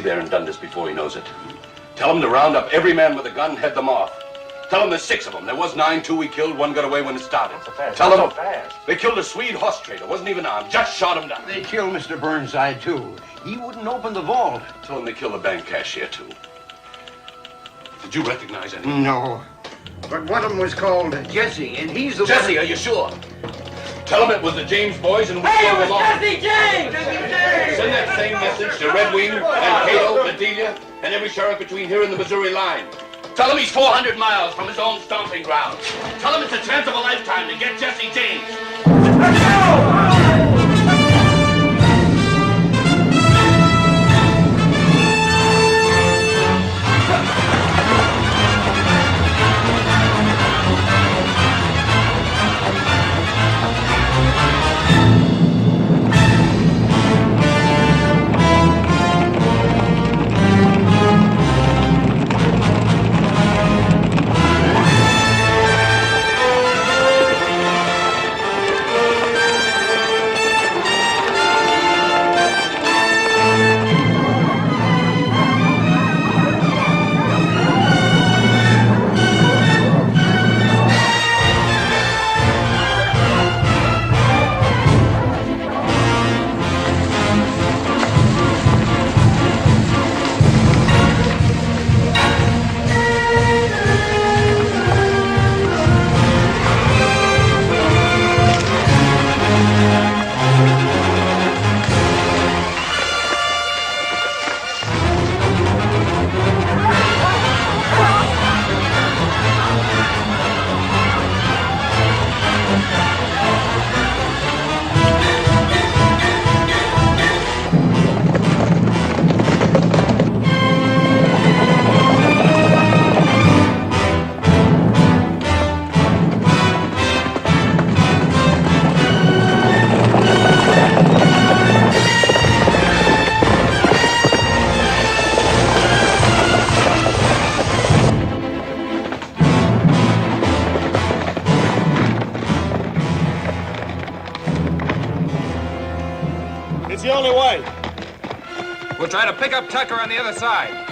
there and done this before he knows it. Tell him to round up every man with a gun, head them off. Tell him there's 6 of them. There was 9, 2 we killed, 1 got away when it started. Tell him they killed a Swede horse trader, wasn't even armed, just shot him down. They killed Mr. Burnside, too. He wouldn't open the vault. Tell him they killed the bank cashier, too. Did you recognize anyone? No. But one of them was called Jesse, and he's the Jesse, are you sure? Tell him it was the James boys and we drove along. Jesse James! Send that same message to Red Wing and Cato, Bedelia, and every sheriff between here and the Missouri line. Tell him he's 400 miles from his own stomping ground. Tell him it's a chance of a lifetime to get Jesse James. Let's go! It's the only way. We'll try to pick up Tucker on the other side.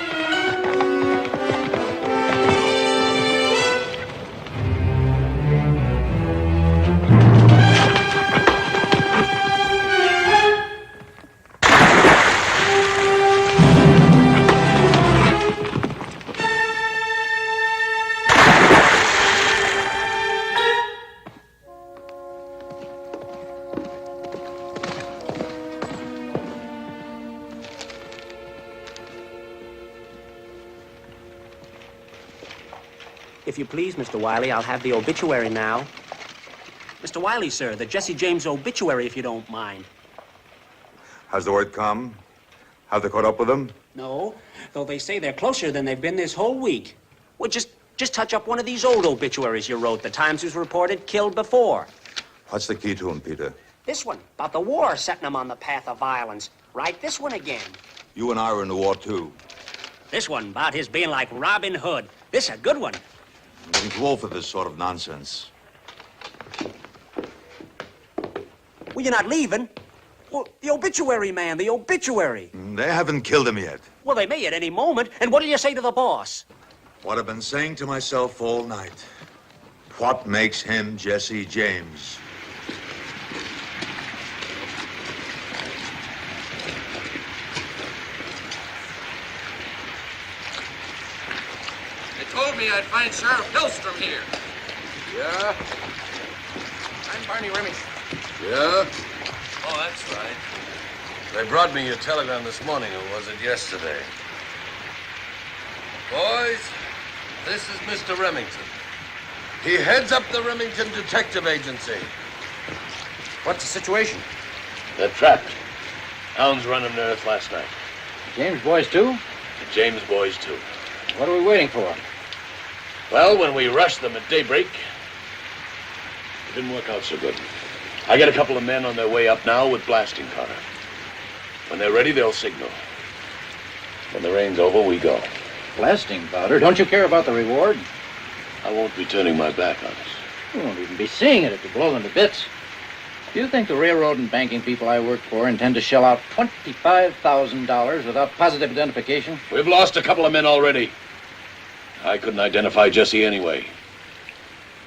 If you please, Mr. Wiley, I'll have the obituary now. Mr. Wiley, sir, the Jesse James obituary, if you don't mind. Has the word come? Have they caught up with them? No, though they say they're closer than they've been this whole week. Well, just touch up one of these old obituaries you wrote. The Times was reported killed before. What's the key to them, Peter? This one, about the war setting them on the path of violence. Write this one again. You and I were in the war, too. This one, about his being like Robin Hood. This a good one. I'm getting too old for this sort of nonsense. Well, you're not leaving. Well, the obituary, man, the obituary. They haven't killed him yet. Well, they may at any moment. And what'll you say to the boss? What I've been saying to myself all night. What makes him Jesse James? Told me I'd find Sheriff Hillstrom here. Yeah? I'm Barney Remington. Yeah? Oh, that's right. They brought me your telegram this morning, or was it yesterday? Boys, this is Mr. Remington. He heads up the Remington Detective Agency. What's the situation? They're trapped. Hounds run them to earth last night. James boys, too? The James boys, too. What are we waiting for? Well, when we rushed them at daybreak, it didn't work out so good. I got a couple of men on their way up now with blasting powder. When they're ready, they'll signal. When the rain's over, we go. Blasting powder? Don't you care about the reward? I won't be turning my back on us. You won't even be seeing it if you blow them to bits. Do you think the railroad and banking people I work for intend to shell out $25,000 without positive identification? We've lost a couple of men already. I couldn't identify Jesse anyway.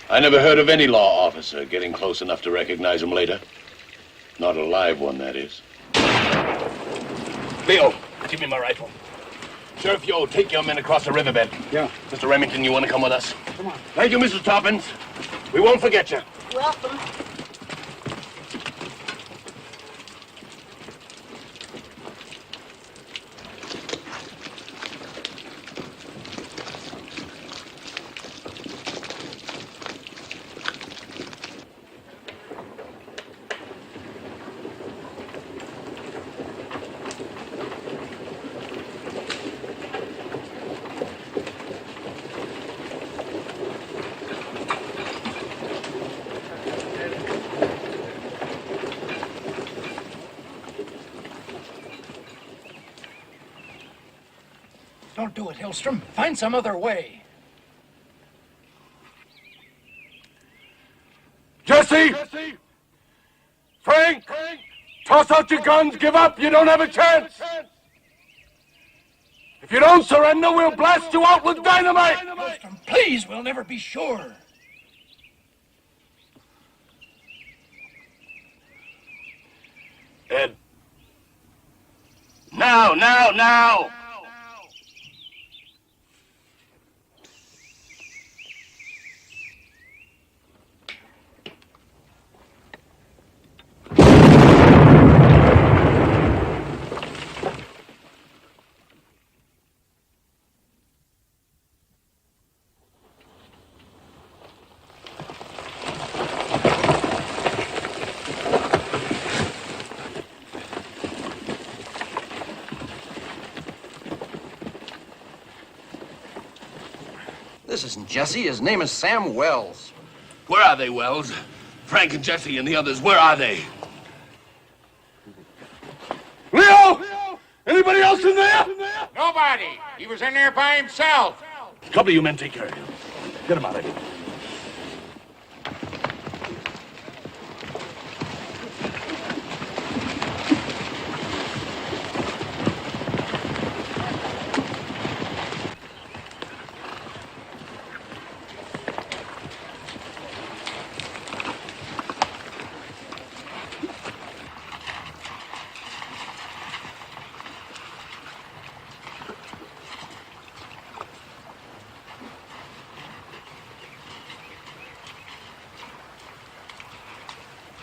I never heard of any law officer getting close enough to recognize him later. Not a live one, that is. Leo, give me my rifle. Sheriff Yo, take your men across the riverbed. Yeah. Mr. Remington, you want to come with us? Come on. Thank you, Mrs. Toppins. We won't forget you. Welcome. Don't do it, Hillstrom. Find some other way. Jesse! Frank! Toss out your guns, give up, you don't have a chance! If you don't surrender, we'll blast you out with dynamite! Hillstrom, please, we'll never be sure. Ed. Now! This isn't Jesse. His name is Sam Wells. Where are they, Wells? Frank and Jesse and the others, where are they? Leo! Anybody else in there? Nobody. He was in there by himself. A couple of you men take care of him. Get him out of here.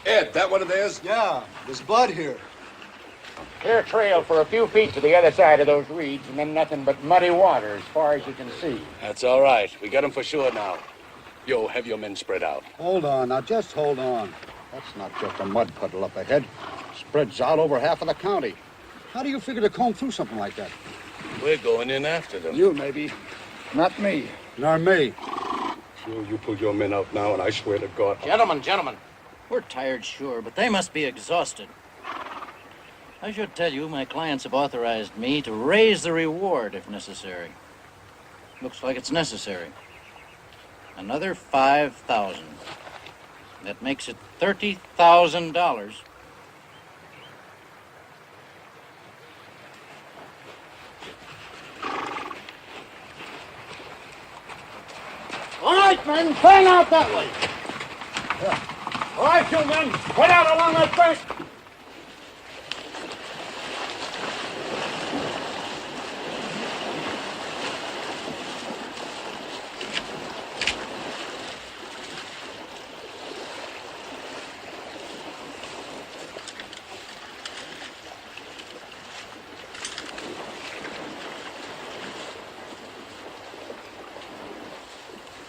Ed, that one of theirs? Yeah, there's Bud here. Clear trail for a few feet to the other side of those reeds, and then nothing but muddy water as far as you can see. That's all right. We got him for sure now. Yo, have your men spread out. Hold on, now just hold on. That's not just a mud puddle up ahead. Spreads out over half of the county. How do you figure to comb through something like that? We're going in after them. You, maybe. Not me. Nor me. You pull your men out now, and I swear to God. Gentlemen. We're tired, sure, but they must be exhausted. I should tell you, my clients have authorized me to raise the reward if necessary. Looks like it's necessary. Another $5,000. That makes it $30,000. All right, men, fan out that way. All right, you men, head out along that bank.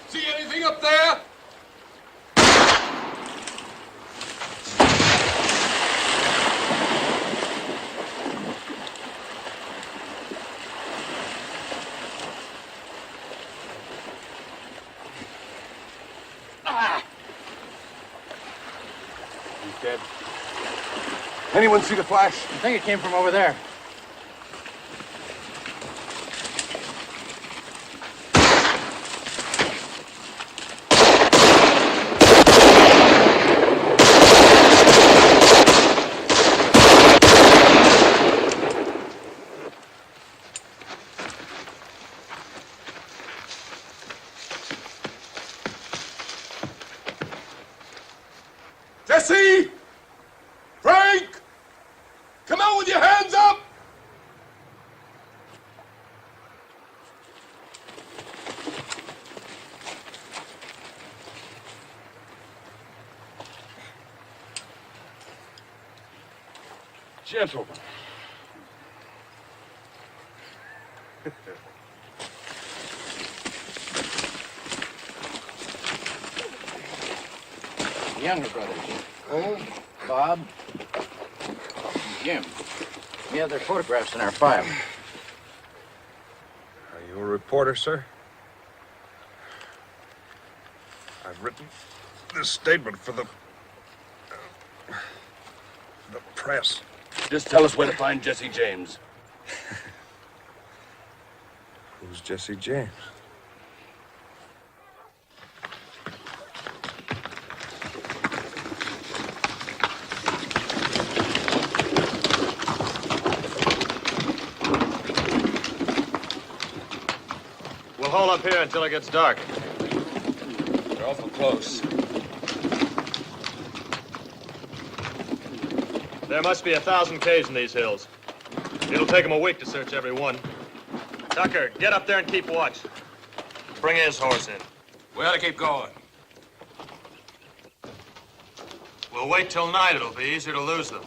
See anything up there? He's dead. Anyone see the flash? I think it came from over there. Jesse! Frank! Come out with your hands up! Gentlemen. Younger brothers. Oh, Bob, Jim. We have their photographs in our file. Are you a reporter, sir? I've written this statement for the press. Just tell us where to find Jesse James. Who's Jesse James? We'll hold up here until it gets dark. We're awful close. There must be 1,000 caves in these hills. It'll take them a week to search every one. Tucker, get up there and keep watch. Bring his horse in. We ought to keep going. We'll wait till night. It'll be easier to lose them.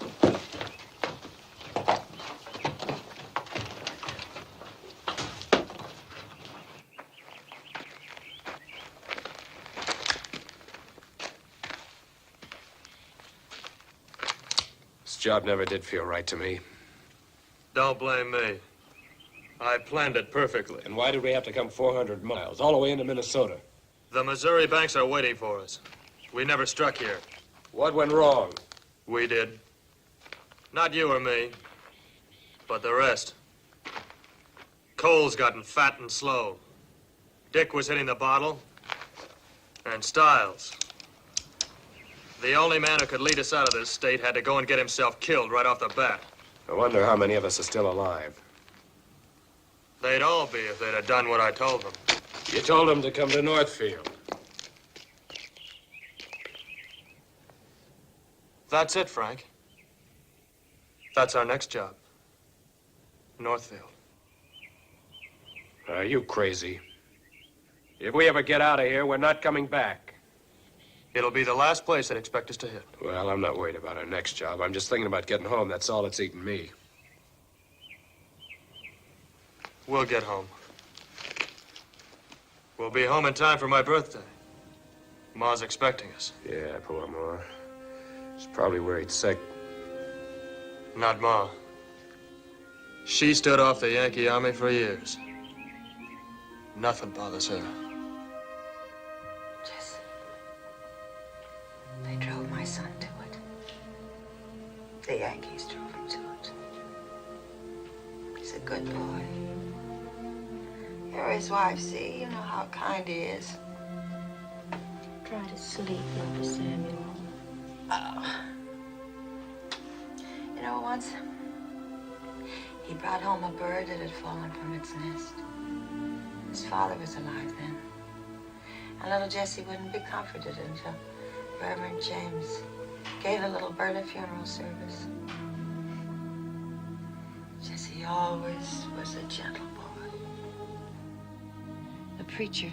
This job never did feel right to me. Don't blame me. I planned it perfectly. And why did we have to come 400 miles, all the way into Minnesota? The Missouri banks are waiting for us. We never struck here. What went wrong? We did. Not you or me, but the rest. Cole's gotten fat and slow. Dick was hitting the bottle. And Stiles. The only man who could lead us out of this state had to go and get himself killed right off the bat. I wonder how many of us are still alive. They'd all be if they'd have done what I told them. You told them to come to Northfield. That's it, Frank. That's our next job. Northfield. Are you crazy? If we ever get out of here, we're not coming back. It'll be the last place they'd expect us to hit. Well, I'm not worried about our next job. I'm just thinking about getting home. That's all that's eating me. We'll get home. We'll be home in time for my birthday. Ma's expecting us. Yeah, poor Ma. She's probably worried sick. Not Ma. She stood off the Yankee Army for years. Nothing bothers her. Jesse. They drove my son to it. The Yankees drove him to it. He's a good boy. You're his wife, see? You know how kind he is. Try to sleep, Mother Samuel. Oh. You know, once he brought home a bird that had fallen from its nest. His father was alive then. And little Jesse wouldn't be comforted until Reverend James gave the little bird a funeral service. Jesse always was a gentle boy. The preacher,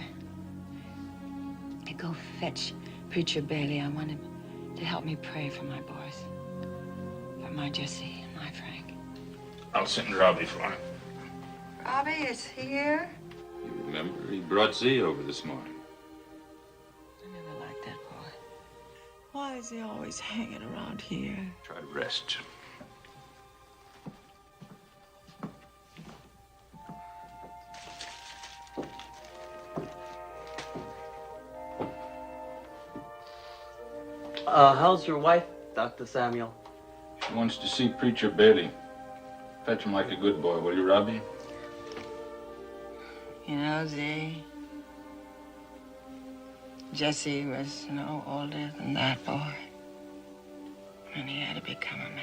to go fetch Preacher Bailey. I wanted to help me pray for my boys. For my Jesse and my Frank. I'll send Robbie for him. Robbie is here? You remember, he brought Z over this morning. I never liked that boy. Why is he always hanging around here? Try to rest. How's your wife, Dr. Samuel? She wants to see Preacher Bailey. Fetch him like a good boy, will you, Robbie? You know, Z, Jesse was no older than that boy. And he had to become a man.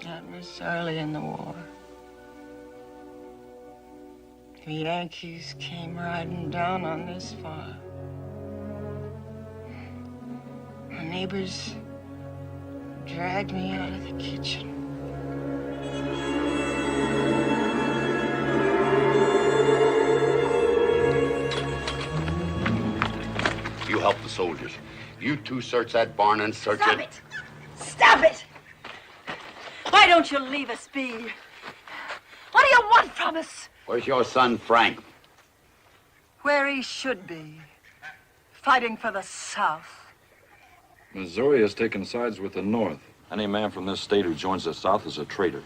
That was early in the war. The Yankees came riding down on this farm. neighbors dragged me out of the kitchen. You help the soldiers. You two search that barn and search Stop it! Stop it! Why don't you leave us be? What do you want from us? Where's your son, Frank? Where he should be. Fighting for the South. Missouri has taken sides with the North. Any man from this state who joins the South is a traitor.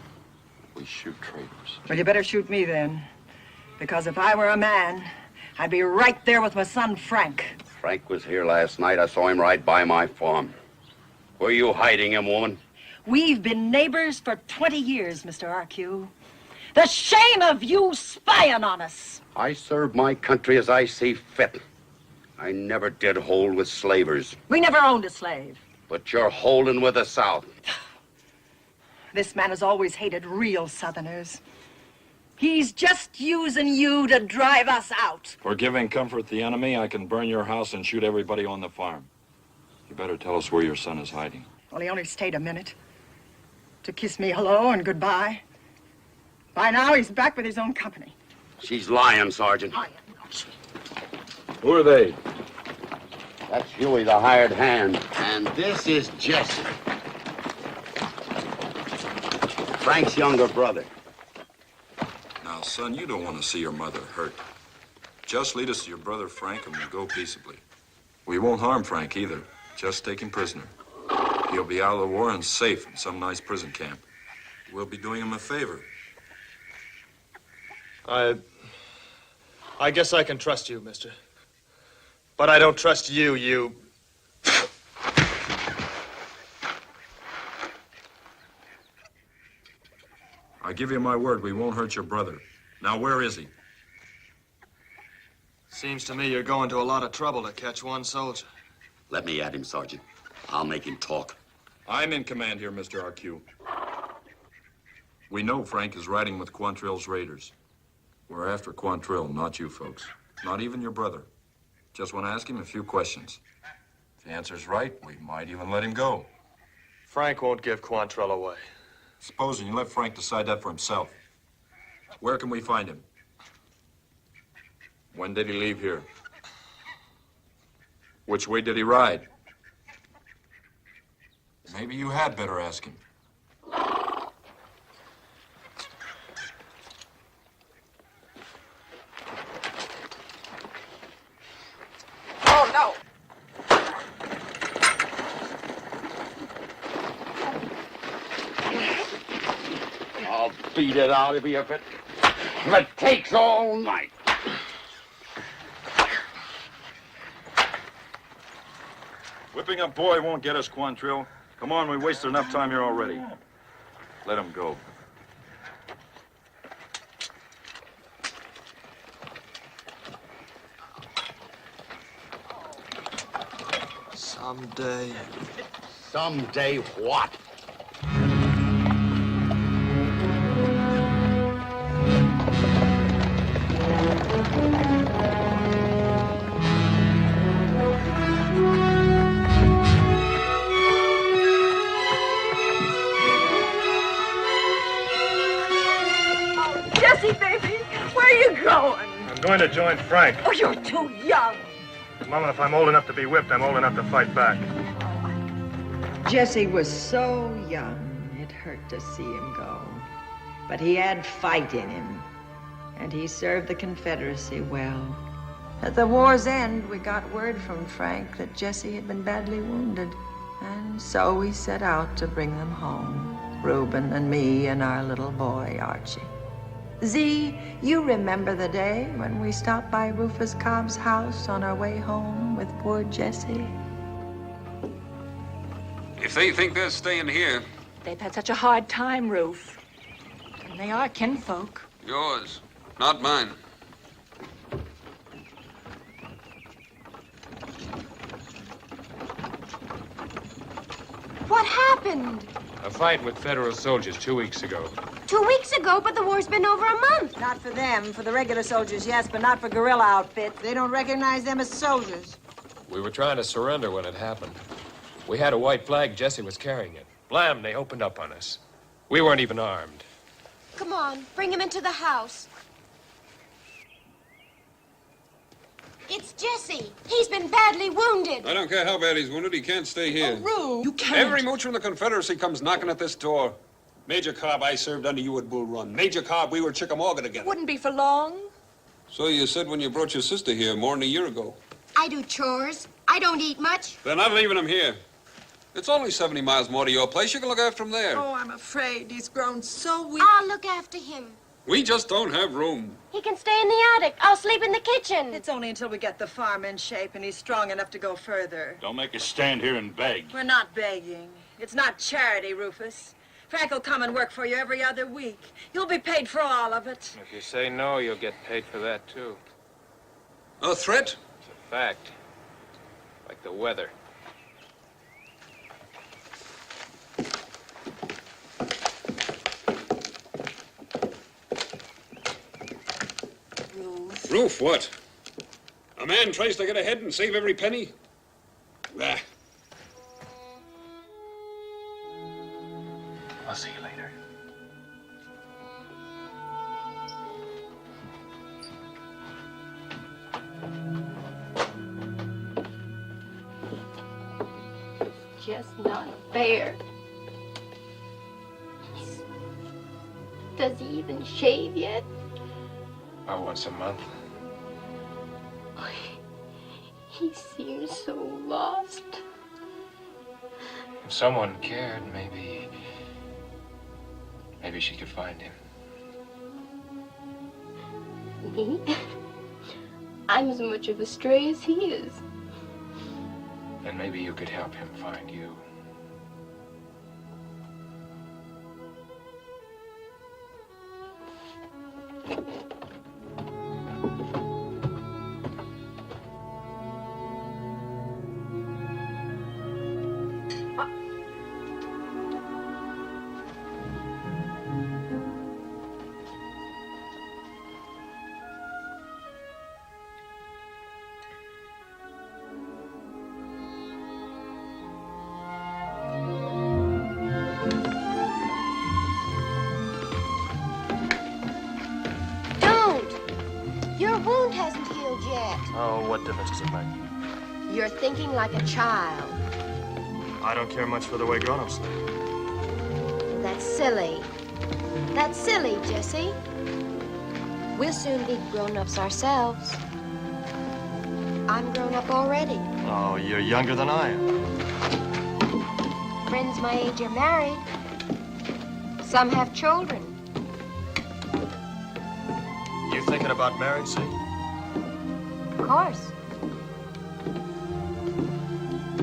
We shoot traitors. Well, you better shoot me then. Because if I were a man, I'd be right there with my son, Frank. Frank was here last night. I saw him ride by my farm. Where are you hiding him, woman? We've been neighbors for 20 years, Mr. R.Q. The shame of you spying on us. I serve my country as I see fit. I never did hold with slavers. We never owned a slave. But you're holding with the South. This man has always hated real Southerners. He's just using you to drive us out. For giving comfort the enemy, I can burn your house and shoot everybody on the farm. You better tell us where your son is hiding. Well, he only stayed a minute to kiss me hello and goodbye. By now, he's back with his own company. She's lying, Sergeant. Who are they? That's Huey, the hired hand. And this is Jesse. Frank's younger brother. Now, son, you don't want to see your mother hurt. Just lead us to your brother Frank and we'll go peaceably. We won't harm Frank either. Just take him prisoner. He'll be out of the war and safe in some nice prison camp. We'll be doing him a favor. I guess I can trust you, mister. But I don't trust you. I give you my word, we won't hurt your brother. Now, where is he? Seems to me you're going to a lot of trouble to catch one soldier. Let me at him, Sergeant. I'll make him talk. I'm in command here, Mr. R.Q. We know Frank is riding with Quantrill's raiders. We're after Quantrill, not you folks. Not even your brother. Just want to ask him a few questions. If the answer's right, we might even let him go. Frank won't give Quantrill away. Supposing you let Frank decide that for himself. Where can we find him? When did he leave here? Which way did he ride? Maybe you had better ask him. Oh, no. I'll beat it out of you if it takes all night. Whipping a boy won't get us, Quantrill. Come on, we wasted enough time here already. Let him go. Someday. Someday what? Jesse, baby, where are you going? I'm going to join Frank. Oh, you're too young. Mama, if I'm old enough to be whipped, I'm old enough to fight back. Jesse was so young, it hurt to see him go. But he had fight in him, and he served the Confederacy well. At the war's end, we got word from Frank that Jesse had been badly wounded. And so we set out to bring them home, Reuben and me and our little boy, Archie. Z, you remember the day when we stopped by Rufus Cobb's house on our way home with poor Jesse? If they think they're staying here, They've had such a hard time, Ruth. And they are kinfolk. yours, not mine. What happened? A fight with federal soldiers 2 weeks ago. 2 weeks ago, but the war's been over a month. Not for them. For the regular soldiers, yes, but not for guerrilla outfits. They don't recognize them as soldiers. We were trying to surrender when it happened. We had a white flag. Jesse was carrying it. Blam, they opened up on us. We weren't even armed. Come on, bring him into the house. It's Jesse. He's been badly wounded. I don't care how bad he's wounded. He can't stay here. Rue, you can't. Every moocher in the Confederacy comes knocking at this door. Major Cobb, I served under you at Bull Run. Major Cobb, we were Chickamauga together. Wouldn't be for long. So you said when you brought your sister here more than a year ago. I do chores. I don't eat much. They're not leaving him here. It's only 70 miles more to your place. You can look after him there. Oh, I'm afraid he's grown so weak. I'll look after him. We just don't have room. He can stay in the attic. I'll sleep in the kitchen. It's only until we get the farm in shape and he's strong enough to go further. Don't make us stand here and beg. We're not begging. It's not charity, Rufus. Frank will come and work for you every other week. You'll be paid for all of it. If you say no, you'll get paid for that, too. A threat? It's a fact. Like the weather. Roof, what? A man tries to get ahead and save every penny? Bah. I'll see you later. Just not fair. Does he even shave yet? About once a month. He seems so lost. If someone cared, maybe she could find him. Me? I'm as much of a stray as he is. And maybe you could help him find you. Your wound hasn't healed yet. Oh, what difference does it make? You're thinking like a child. I don't care much for the way grown-ups think. That's silly. That's silly, Jesse. We'll soon be grown-ups ourselves. I'm grown up already. Oh, you're younger than I am. Friends my age are married. Some have children. You thinking about marriage, see? Of course.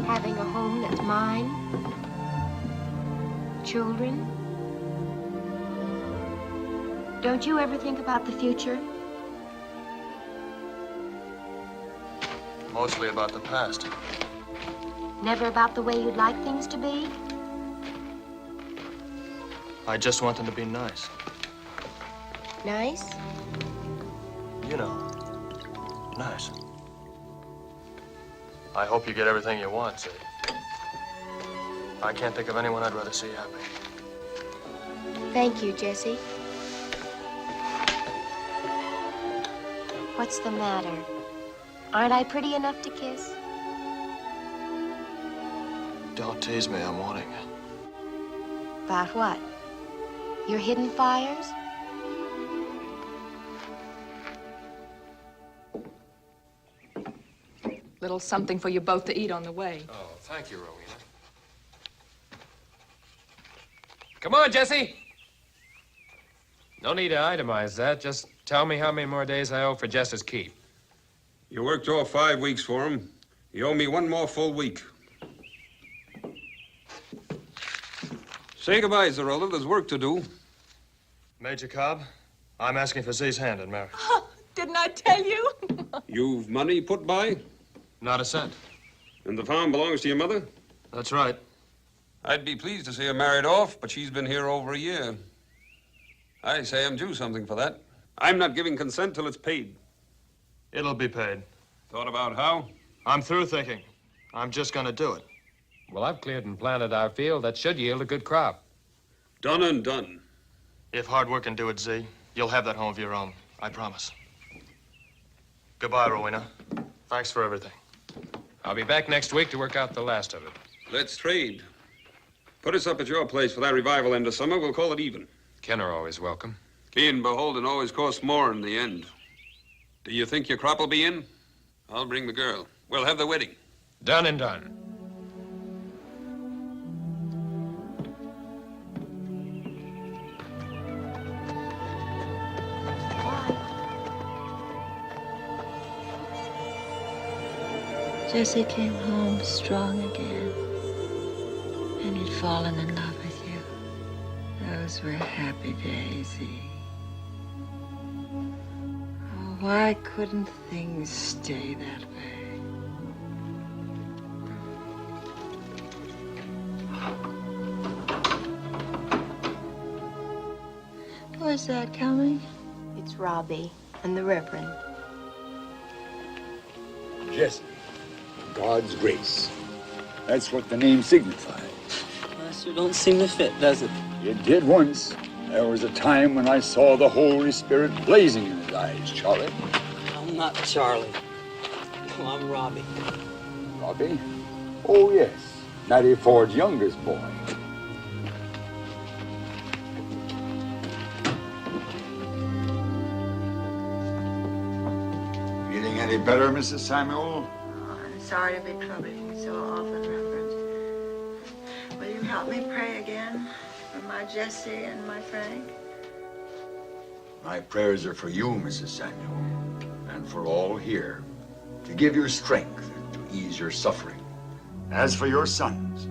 Having a home that's mine. Children. Don't you ever think about the future? Mostly about the past. Never about the way you'd like things to be? I just want them to be nice. Nice? You know, nice. I hope you get everything you want, see? I can't think of anyone I'd rather see happy. Thank you, Jesse. What's the matter? Aren't I pretty enough to kiss? Don't tease me, I'm wanting. About what? Your hidden fires? Little something for you both to eat on the way. Oh, thank you, Rowena. Come on, Jesse. No need to itemize that. Just tell me how many more days I owe for Jess's keep. You worked all 5 weeks for him. You owe me 1 more full week. Say goodbye, Zarella. There's work to do. Major Cobb, I'm asking for Z's hand in marriage. Oh, didn't I tell you? You've money put by? Not a cent. And the farm belongs to your mother? That's right. I'd be pleased to see her married off, but she's been here over a year. I say I'm due something for that. I'm not giving consent till it's paid. It'll be paid. Thought about how? I'm through thinking. I'm just gonna do it. Well, I've cleared and planted our field. That should yield a good crop. Done and done. If hard work can do it, Z, you'll have that home of your own. I promise. Goodbye, Rowena. Thanks for everything. I'll be back next week to work out the last of it. Let's trade. Put us up at your place for that revival end of summer. We'll call it even. Ken are always welcome. Keen beholden always costs more in the end. Do you think your crop will be in? I'll bring the girl. We'll have the wedding. Done and done. Jesse came home strong again, and he'd fallen in love with you. Those were happy days, E. Oh, why couldn't things stay that way? Who is that coming? It's Robbie and the Reverend. Jesse, God's grace. That's what the name signifies. That sure don't seem to fit, does it? It did once. There was a time when I saw the Holy Spirit blazing in his eyes, Charlie. I'm not Charlie. No, I'm Robbie. Robbie? Oh, yes. Mattie Ford's youngest boy. Feeling any better, Mrs. Samuel? I'm sorry to be troubling you so often, Reverend. Will you help me pray again for my Jesse and my Frank? My prayers are for you, Mrs. Samuel, and for all here, to give you strength and to ease your suffering. As for your sons,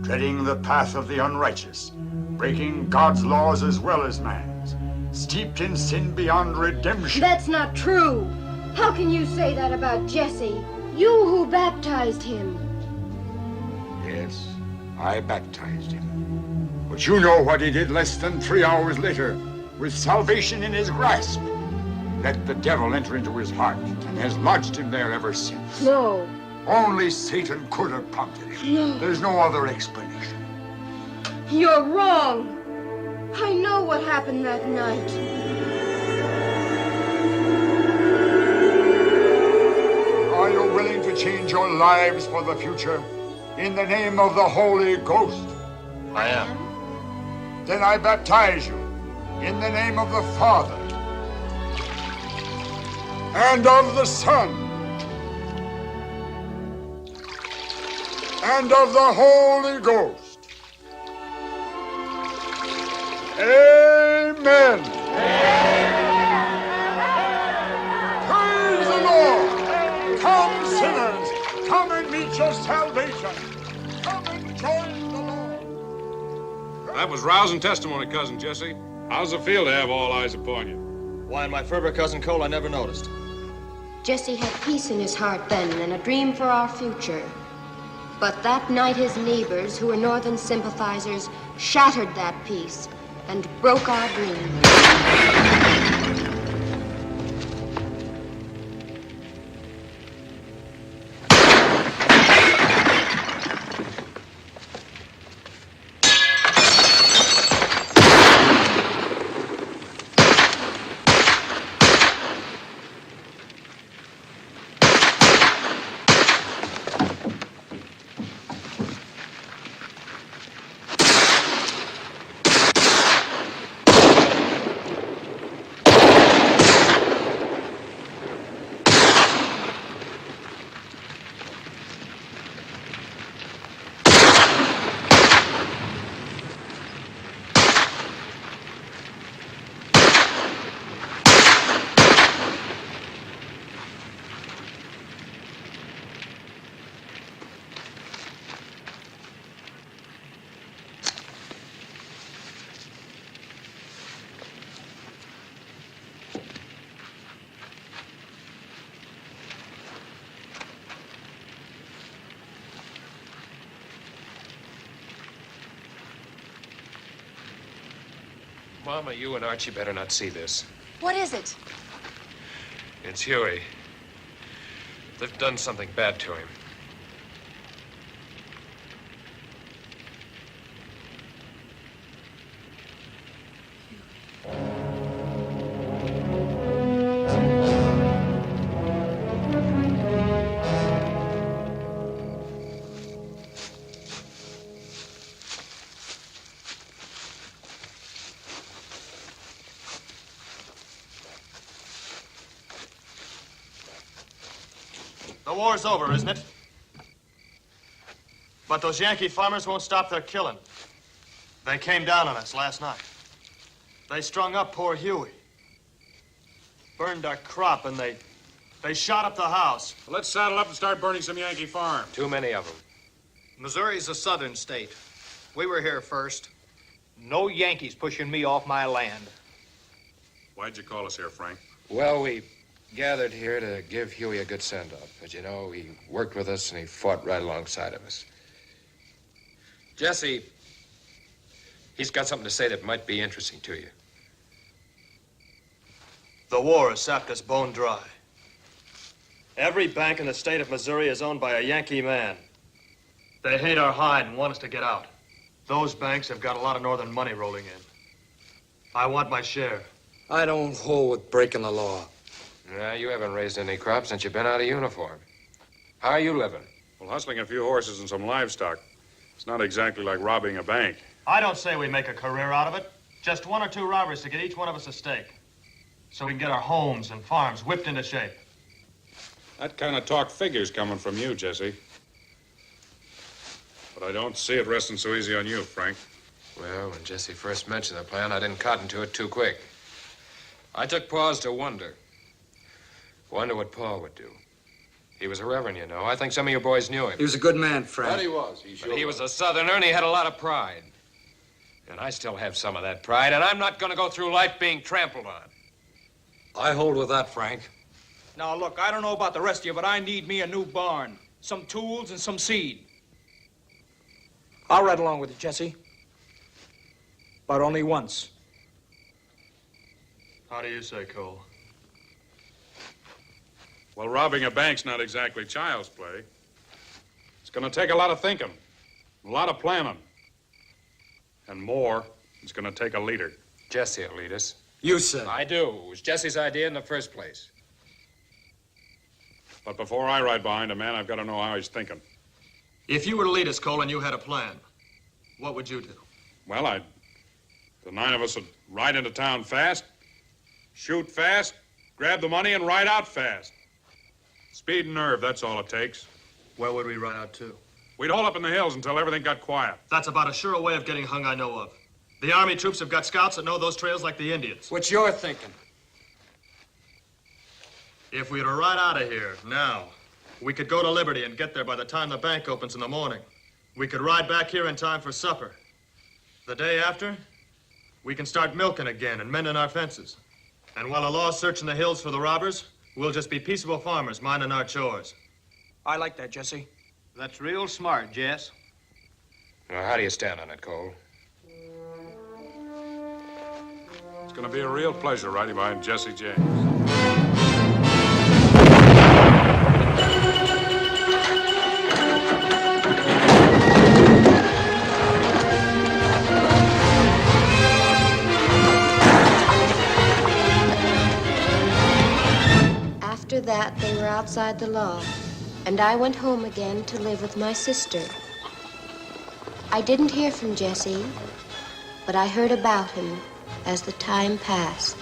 treading the path of the unrighteous, breaking God's laws as well as man's, steeped in sin beyond redemption. That's not true. How can you say that about Jesse? You who baptized him. Yes, I baptized him. But you know what he did less than 3 hours later, with salvation in his grasp. Let the devil enter into his heart and has lodged him there ever since. No. Only Satan could have prompted him. No. There's no other explanation. You're wrong. I know what happened that night. Are you willing to change your lives for the future in the name of the Holy Ghost? I am. Then I baptize you in the name of the Father and of the Son and of the Holy Ghost. Amen. Praise the Lord. Come, sinners. Come and meet your salvation. Come and join the Lord. That was rousing testimony, Cousin Jesse. How's it feel to have all eyes upon you? Why, in my fervor, Cousin Cole, I never noticed. Jesse had peace in his heart then and a dream for our future. But that night his neighbors, who were Northern sympathizers, shattered that peace and broke our dream. Mama, you and Archie better not see this. What is it? It's Huey. They've done something bad to him. war's over, isn't it? But those Yankee farmers won't stop their killing. They came down on us last night. They strung up poor Huey. Burned our crop, and they shot up the house. Well, let's saddle up and start burning some Yankee farms. Too many of them. Missouri's a southern state. We were here first. No Yankees pushing me off my land. Why'd you call us here, Frank? Well, we gathered here to give Huey a good send-off. But, you know, he worked with us and he fought right alongside of us. Jesse, he's got something to say that might be interesting to you. The war has sapped us bone dry. Every bank in the state of Missouri is owned by a Yankee man. They hate our hide and want us to get out. Those banks have got a lot of northern money rolling in. I want my share. I don't hold with breaking the law. Yeah, you haven't raised any crops since you've been out of uniform. How are you living? Well, hustling a few horses and some livestock. It's not exactly like robbing a bank. I don't say we make a career out of it. Just 1 or 2 robberies to get each one of us a stake. So we can get our homes and farms whipped into shape. That kind of talk figures coming from you, Jesse. But I don't see it resting so easy on you, Frank. Well, when Jesse first mentioned the plan, I didn't cotton to it too quick. I took pause to wonder. Wonder what Paul would do. He was a reverend, you know. I think some of you boys knew him. He was a good man, Frank. That he was. He was a Southerner, and he had a lot of pride. And I still have some of that pride, and I'm not going to go through life being trampled on. I hold with that, Frank. Now, look, I don't know about the rest of you, but I need me a new barn, some tools, and some seed. I'll ride along with you, Jesse. But only once. How do you say, Cole? Well, robbing a bank's not exactly child's play. It's going to take a lot of thinking, a lot of planning. And more, it's going to take a leader. Jesse will lead us. You said. I do. It was Jesse's idea in the first place. But before I ride behind a man, I've got to know how he's thinking. If you were to lead us, Cole, and you had a plan, what would you do? Well, the 9 of us would ride into town fast, shoot fast, grab the money, and ride out fast. Speed and nerve, that's all it takes. Where would we ride out to? We'd hole up in the hills until everything got quiet. That's about as sure a way of getting hung I know of. The Army troops have got scouts that know those trails like the Indians. What's your thinking? If we were to ride out of here now, we could go to Liberty and get there by the time the bank opens in the morning. We could ride back here in time for supper. The day after, we can start milking again and mending our fences. And while the law's searching the hills for the robbers, we'll just be peaceable farmers minding our chores. I like that, Jesse. That's real smart, Jess. Now, how do you stand on it, Cole? It's going to be a real pleasure riding behind Jesse James. After that, they were outside the law, and I went home again to live with my sister. I didn't hear from Jesse, but I heard about him as the time passed.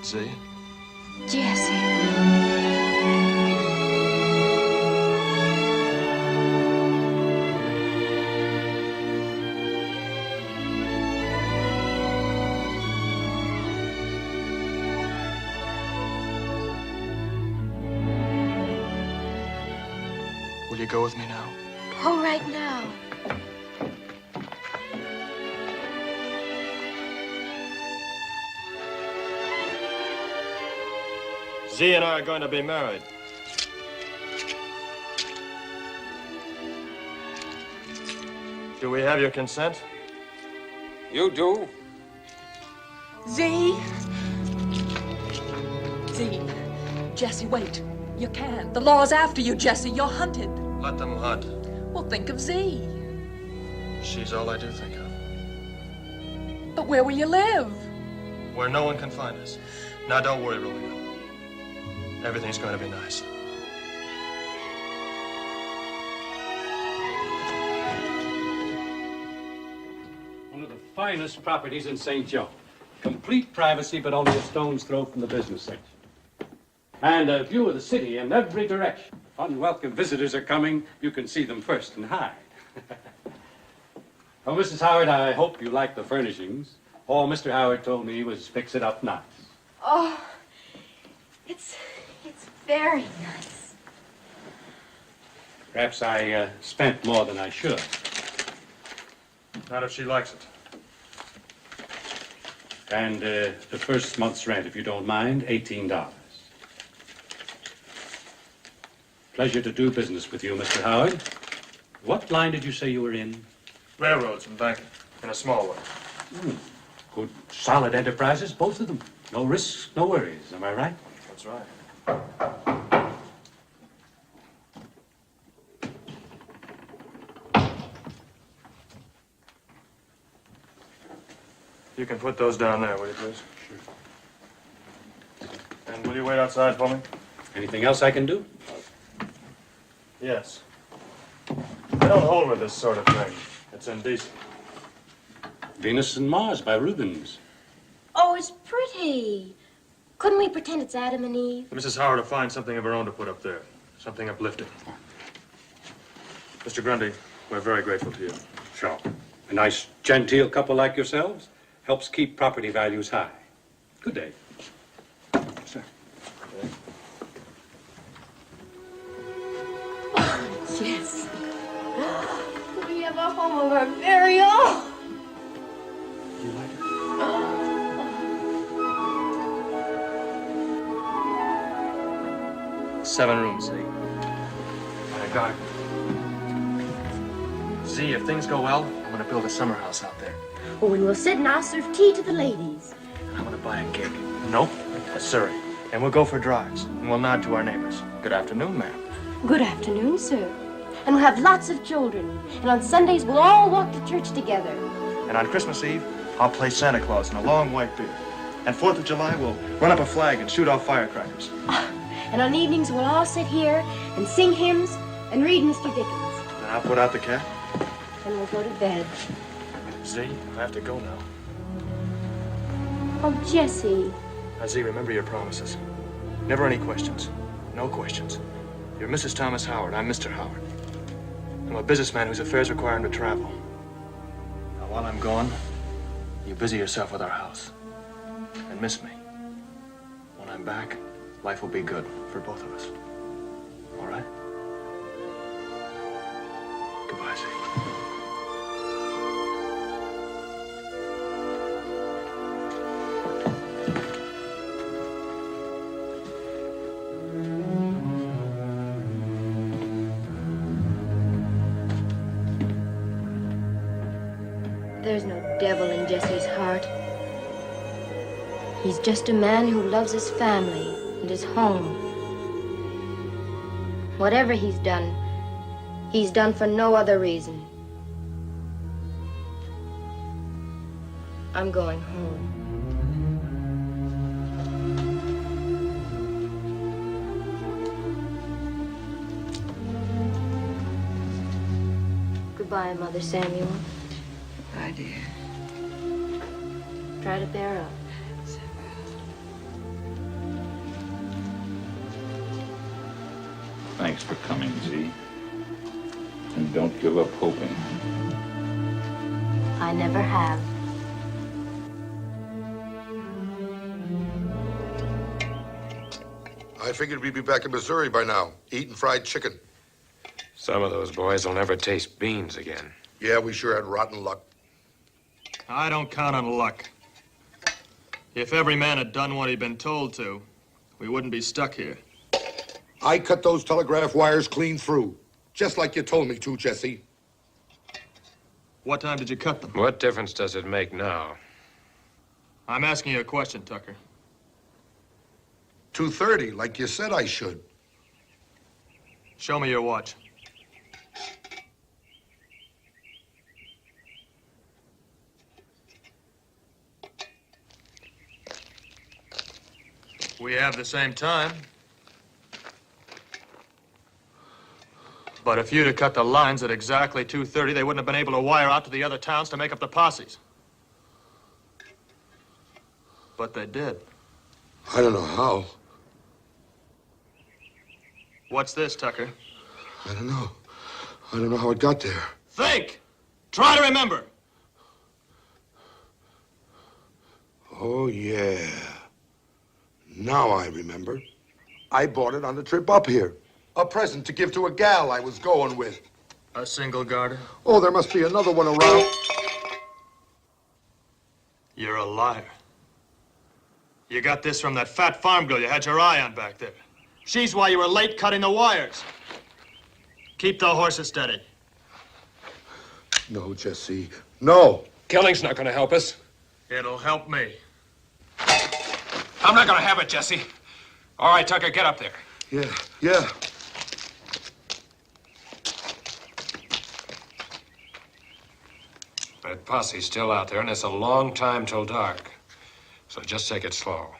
See? Jesse. you go with me now? Oh, right now. Z and I are going to be married. Do we have your consent? You do? Z? Z. Jesse, wait. You can't. The law's after you, Jesse. You're hunted. Let them hunt. Well, think of Z. She's all I do think of. But where will you live? Where no one can find us. Now, don't worry, Romeo. Everything's going to be nice. One of the finest properties in St. Joe. Complete privacy, but only a stone's throw from the business section. And a view of the city in every direction. If unwelcome visitors are coming, you can see them first and hide. Well, Mrs. Howard, I hope you like the furnishings. All Mr. Howard told me was fix it up nice. Oh, it's very nice. Perhaps I spent more than I should. Not if she likes it. And the first month's rent, if you don't mind, $18. Pleasure to do business with you, Mr. Howard. What line did you say you were in? Railroads and banking, in a small way. Good, solid enterprises, both of them. No risks, no worries. Am I right? That's right. You can put those down there, will you, please? Sure. And will you wait outside for me? Anything else I can do? Yes. I don't hold with this sort of thing. It's indecent. Venus and Mars by Rubens. Oh, it's pretty. Couldn't we pretend it's Adam and Eve? Mrs. Howard will find something of her own to put up there. Something uplifting. Mr. Grundy, we're very grateful to you. Sure. A nice, genteel couple like yourselves helps keep property values high. Good day. Sir. Yes. We have a home of our very own. You like it? Seven rooms, Z. And a garden. Z, if things go well, I'm going to build a summer house out there. Oh, and we'll sit and I'll serve tea to the ladies. And I'm going to buy a gig. Nope, a surrey. And we'll go for drives. And we'll nod to our neighbors. Good afternoon, ma'am. Good afternoon, sir. And we'll have lots of children. And on Sundays, we'll all walk to church together. And on Christmas Eve, I'll play Santa Claus in a long white beard. And 4th of July, we'll run up a flag and shoot off firecrackers. And on evenings, we'll all sit here and sing hymns and read Mr. Dickens. And I'll put out the cat. And we'll go to bed. Z, I have to go now. Oh, Jesse. Now, Z, remember your promises. Never any questions. No questions. You're Mrs. Thomas Howard. I'm Mr. Howard. I'm a businessman whose affairs require him to travel. Now, while I'm gone, you busy yourself with our house. And miss me. When I'm back, life will be good for both of us. All right? Goodbye, Z. There's no devil in Jesse's heart. He's just a man who loves his family and his home. Whatever he's done for no other reason. I'm going home. Goodbye, Mother Samuel. Goodbye, dear. Try to bear up. Thanks for coming, Z. And don't give up hoping. I never have. I figured we'd be back in Missouri by now, eating fried chicken. Some of those boys will never taste beans again. Yeah, we sure had rotten luck. I don't count on luck. If every man had done what he'd been told to, we wouldn't be stuck here. I cut those telegraph wires clean through, just like you told me to, Jesse. What time did you cut them? What difference does it make now? I'm asking you a question, Tucker. 2:30, like you said I should. Show me your watch. We have the same time. But if you'd have cut the lines at exactly 2:30, they wouldn't have been able to wire out to the other towns to make up the posses. But they did. I don't know how. What's this, Tucker? I don't know. I don't know how it got there. Think! Try to remember! Oh, yeah. Now I remember. I bought it on the trip up here. A present to give to a gal I was going with. A single garter? Oh, there must be another one around. You're a liar. You got this from that fat farm girl you had your eye on back there. She's why you were late cutting the wires. Keep the horses steady. No, Jesse. No. Killing's not going to help us. It'll help me. I'm not going to have it, Jesse. All right, Tucker, get up there. Yeah. That posse's still out there, and it's a long time till dark. So just take it slow.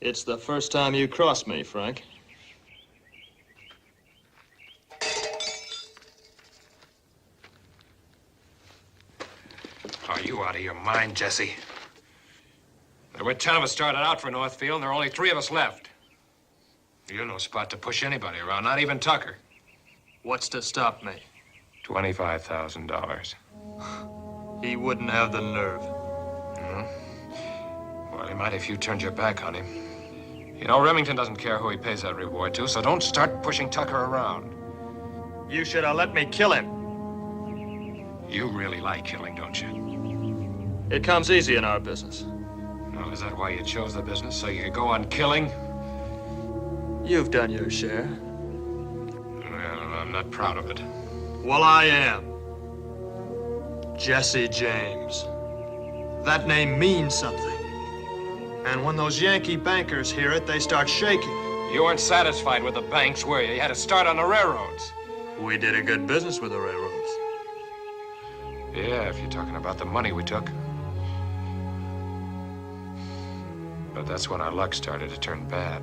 It's the first time you crossed me, Frank. Are you out of your mind, Jesse? There were 10 of us started out for Northfield, and there are only 3 of us left. You're no spot to push anybody around, not even Tucker. What's to stop me? $25,000. He wouldn't have the nerve. Well, he might if you turned your back on him. You know, Remington doesn't care who he pays that reward to, so don't start pushing Tucker around. You should have let me kill him. You really like killing, don't you? It comes easy in our business. Well, is that why you chose the business, so you could go on killing? You've done your share. Well, I'm not proud of it. Well, I am. Jesse James. That name means something. And when those Yankee bankers hear it, they start shaking. You weren't satisfied with the banks, were you? You had to start on the railroads. We did a good business with the railroads. Yeah, if you're talking about the money we took. But that's when our luck started to turn bad.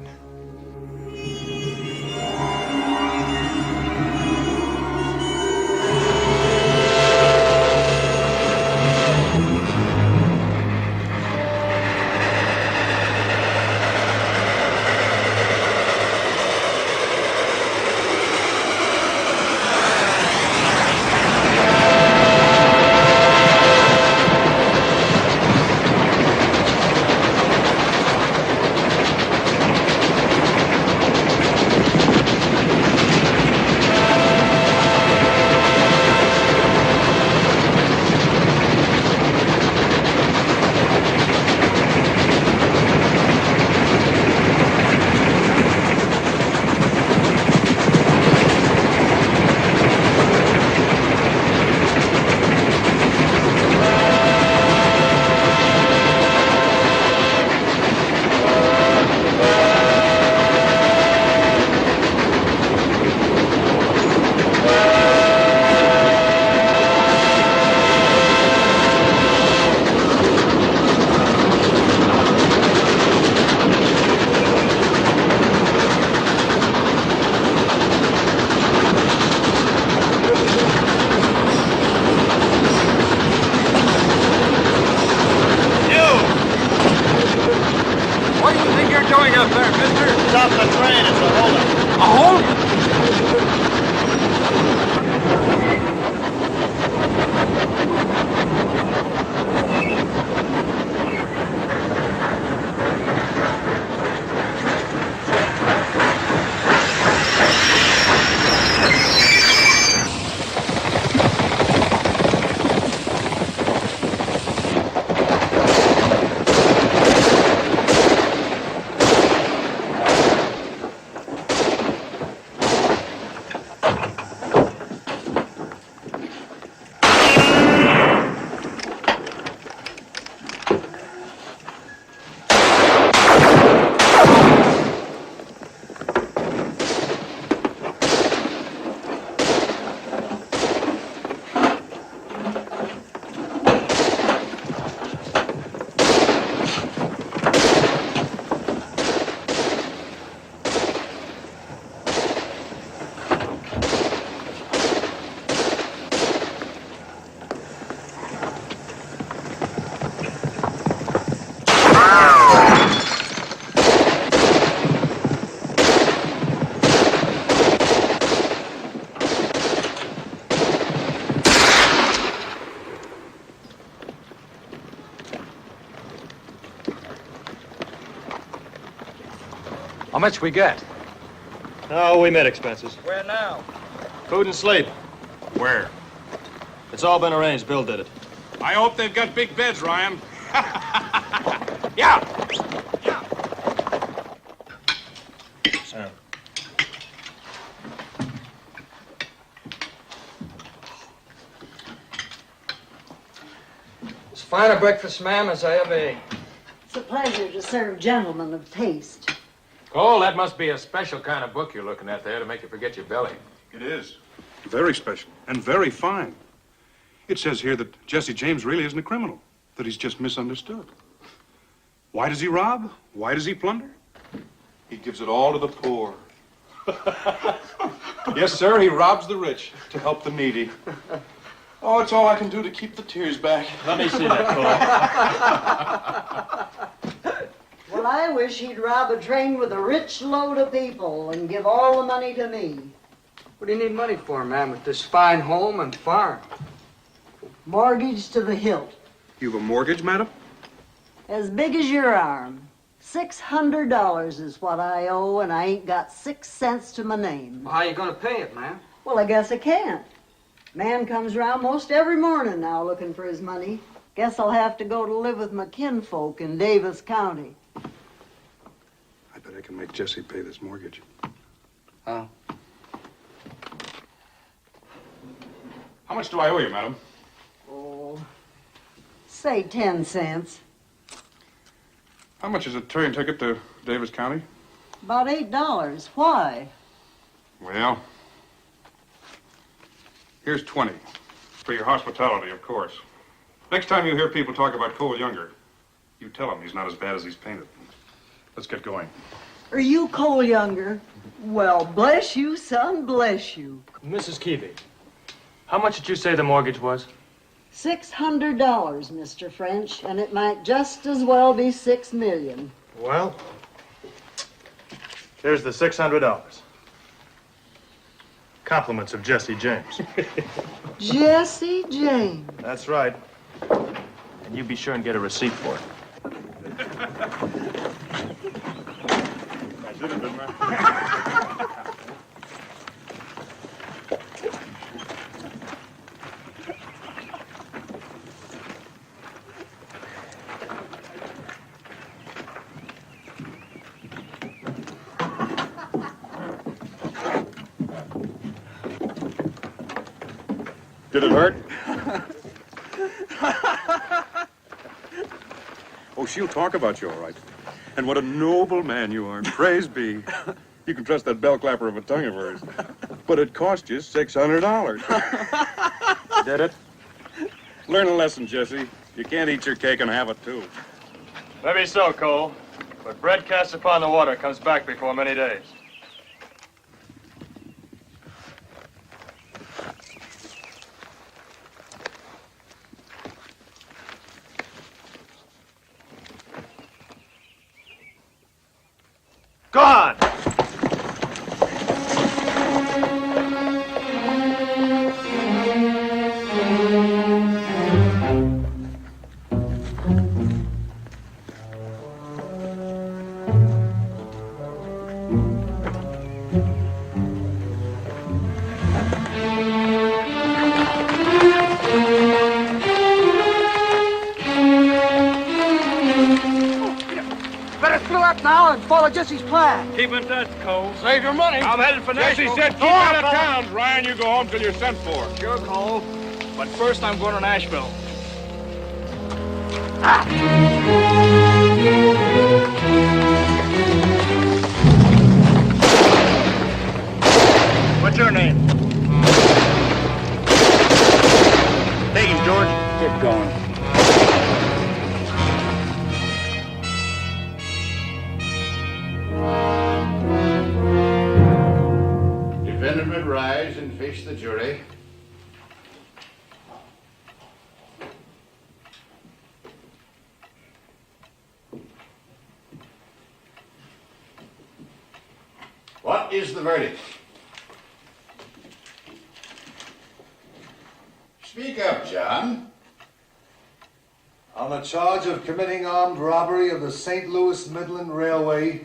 How much we get? Oh, we met expenses. Where now? Food and sleep. Where? It's all been arranged. Bill did it. I hope they've got big beds, Ryan. Yeah! Sam. As fine a breakfast, ma'am, as I ever ate. It's a pleasure to serve gentlemen of taste. Cole, that must be a special kind of book you're looking at there to make you forget your belly. It is. Very special and very fine. It says here that Jesse James really isn't a criminal, that he's just misunderstood. Why does he rob? Why does he plunder? He gives it all to the poor. Yes, sir, he robs the rich to help the needy. Oh, it's all I can do to keep the tears back. Let me see that, Cole. Well, I wish he'd rob a train with a rich load of people and give all the money to me. What do you need money for, ma'am, with this fine home and farm? Mortgage to the hilt. You have a mortgage, madam? As big as your arm. $600 is what I owe, and I ain't got 6 cents to my name. Well, how you gonna pay it, ma'am? Well, I guess I can't. Man comes around most every morning now looking for his money. Guess I'll have to go to live with my kinfolk in Davis County. I bet I can make Jesse pay this mortgage. Oh. How much do I owe you, madam? Oh, say 10 cents. How much is a train ticket to Davis County? About $8. Why? Well, here's 20. For your hospitality, of course. Next time you hear people talk about Cole Younger, you tell them he's not as bad as he's painted. Let's get going. Are you Cole Younger? Well, bless you, son, bless you. Mrs. Keevy, how much did you say the mortgage was? $600, Mr. French, and it might just as well be $6 million. Well, here's the $600. Compliments of Jesse James. Jesse James. That's right. And you be sure and get a receipt for it. I did it, didn't I? Did it hurt? Oh, she'll talk about you, all right. And what a noble man you are. Praise be. You can trust that bell clapper of a tongue of hers. But it cost you $600. Did it? Learn a lesson, Jesse. You can't eat your cake and have it, too. Maybe so, Cole. But bread cast upon the water comes back before many days. Go on! Better fill up now and follow Jesse's plan. Keep in touch, Cole. Save your money. I'm headed for Jesse Nashville. said keep Go on, out of fella. town, Ryan. You go home till you're sent for. Sure, Cole. But first I'm going to Nashville. What's your name? Take him, George. Get going. Defendant would rise and face the jury. What is the verdict? Speak up, John. On the charge of committing armed robbery of the St. Louis Midland Railway,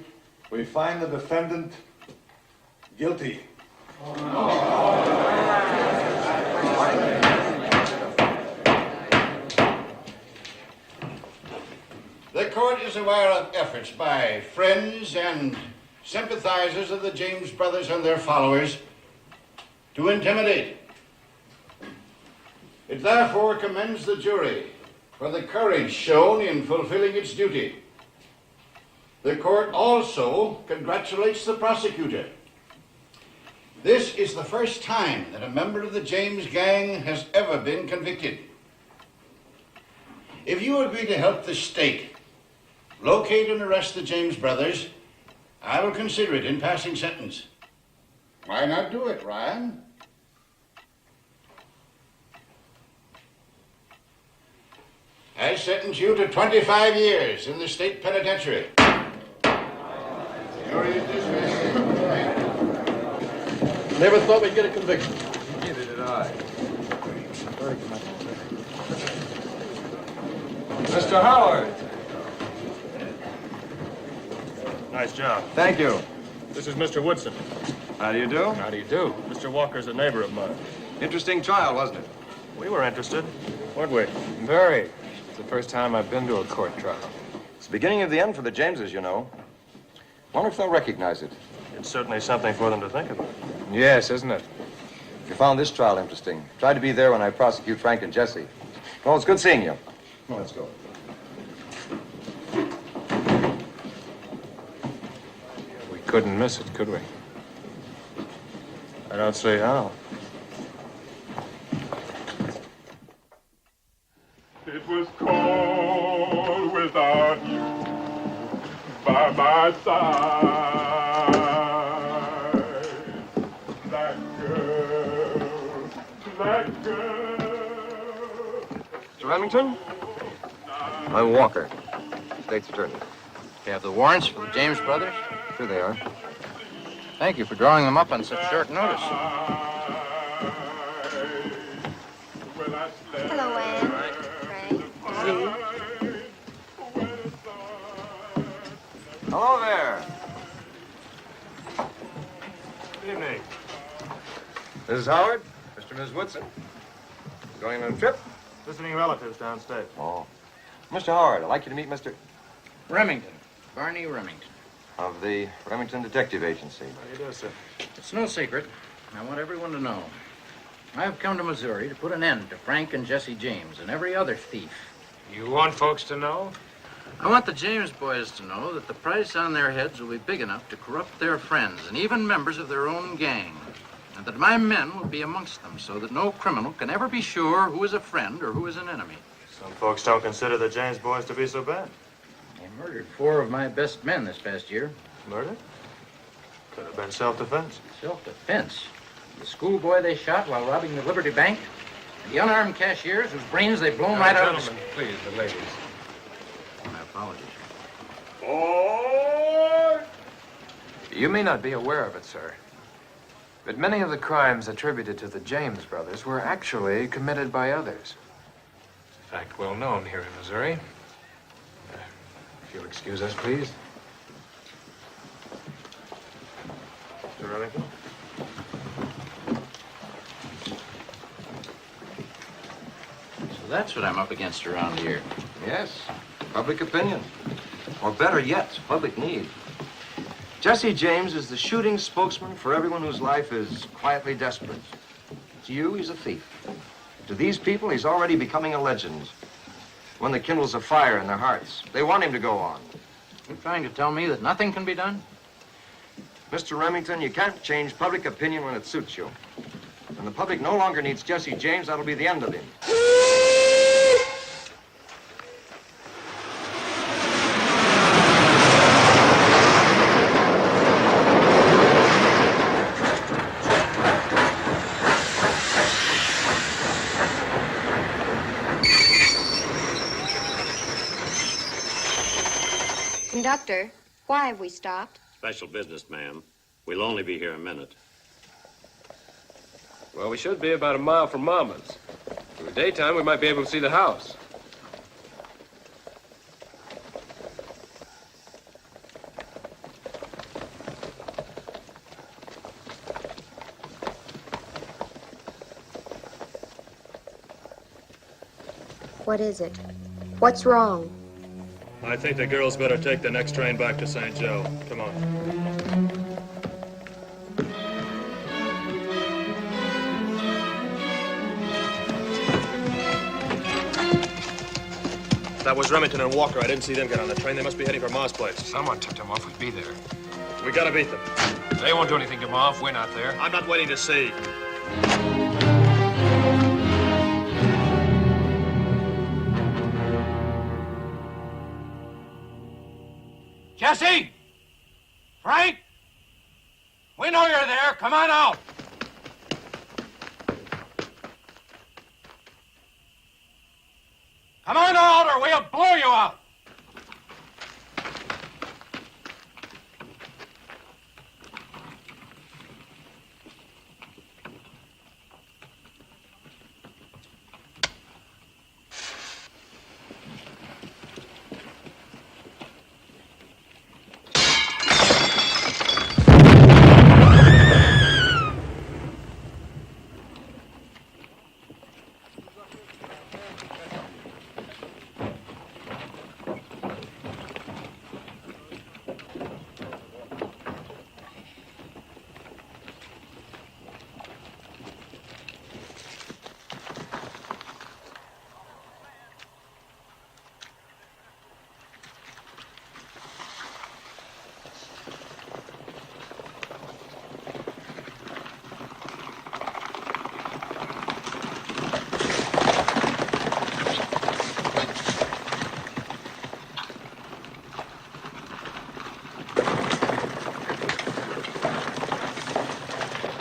We find the defendant guilty. The court is aware of efforts by friends and sympathizers of the James brothers and their followers to intimidate. It therefore commends the jury for the courage shown in fulfilling its duty. The court also congratulates the prosecutor. This is the first time that a member of the James gang has ever been convicted. If you agree to help the state locate and arrest the James brothers, I will consider it in passing sentence. Why not do it, Ryan? I sentence you to 25 years in the state penitentiary. Jury is dismissed. Never thought we'd get a conviction. Neither did I. Mr. Howard. Nice job. Thank you. This is Mr. Woodson. How do you do? How do you do? Mr. Walker's a neighbor of mine. Interesting trial, wasn't it? We were interested, weren't we? Very. It's the first time I've been to a court trial. It's the beginning of the end for the Jameses, you know. Wonder if they'll recognize it. It's certainly something for them to think about. Yes, isn't it? If you found this trial interesting, try to be there when I prosecute Frank and Jesse. Well, it's good seeing you. Come on, let's go. We couldn't miss it, could we? I don't see how. It was cold without you by my side. That girl. Mr. Remington? I'm Walker, state's attorney. You have the warrants for the James brothers? Here they are. Thank you for drawing them up on such short notice. Hello, Anne. Frank. Hello there. Good evening. Mrs. Howard, Mr. and Ms. Woodson. Going on a trip? Visiting relatives downstate. Oh. Mr. Howard, I'd like you to meet Mr. Remington. Barney Remington. of the Remington Detective Agency. How do you do, sir? It's no secret. I want everyone to know. I have come to Missouri to put an end to Frank and Jesse James and every other thief. You want folks to know? I want the James boys to know that the price on their heads will be big enough to corrupt their friends and even members of their own gang. And that my men will be amongst them so that no criminal can ever be sure who is a friend or who is an enemy. Some folks don't consider the James boys to be so bad. They murdered 4 of my best men this past year. Murder? Could have been self-defense. Self-defense? The schoolboy they shot while robbing the Liberty Bank? And the unarmed cashiers whose brains they've blown right out of the... Gentlemen, please, the ladies. My apologies. You may not be aware of it, sir, but many of the crimes attributed to the James brothers were actually committed by others. It's a fact well known here in Missouri. If you'll excuse us, please. Mr. Remington? So that's what I'm up against around here. Yes, public opinion. Or better yet, public need. Jesse James is the shooting spokesman for everyone whose life is quietly desperate. To you, he's a thief. To these people, he's already becoming a legend. One that kindles a fire in their hearts. They want him to go on. You're trying to tell me that nothing can be done? Mr. Remington, you can't change public opinion when it suits you. When the public no longer needs Jesse James, that'll be the end of him. Conductor, why have we stopped? Special business, ma'am. We'll only be here a minute. Well, we should be about a mile from Mama's. In the daytime, we might be able to see the house. What is it? What's wrong? I think the girls better take the next train back to St. Joe. Come on. That was Remington and Walker. I didn't see them get on the train. They must be heading for Ma's place. Someone tipped them off. We'd be there. We gotta beat them. They won't do anything to Ma if we're not there. I'm not waiting to see. Jesse! Frank! We know you're there. Come on out. Come on out or we'll blow you out.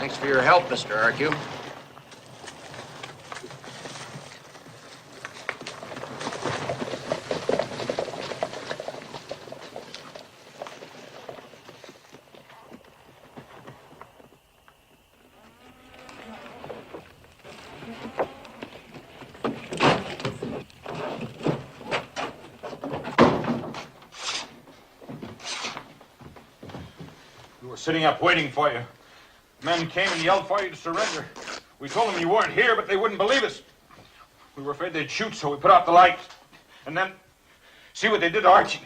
Thanks for your help, Mr. Arcue. We were sitting up waiting for you. Men came and yelled for you to surrender. We told them you weren't here, but they wouldn't believe us. We were afraid they'd shoot, so we put out the light. And then, see what they did to Archie.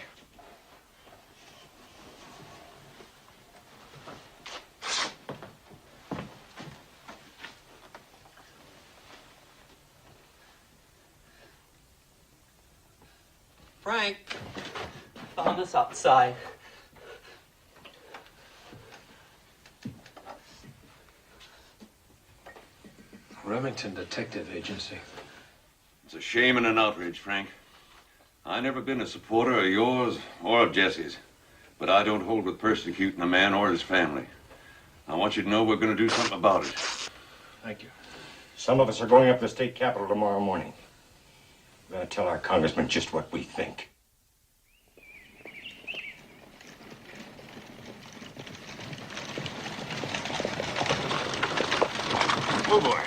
Frank, found us outside. Remington Detective Agency. It's a shame and an outrage, Frank. I never been a supporter of yours or of Jesse's, but I don't hold with persecuting a man or his family. I want you to know we're going to do something about it. Thank you. Some of us are going up to the state capitol tomorrow morning. We're going to tell our congressman just what we think. Oh, boy.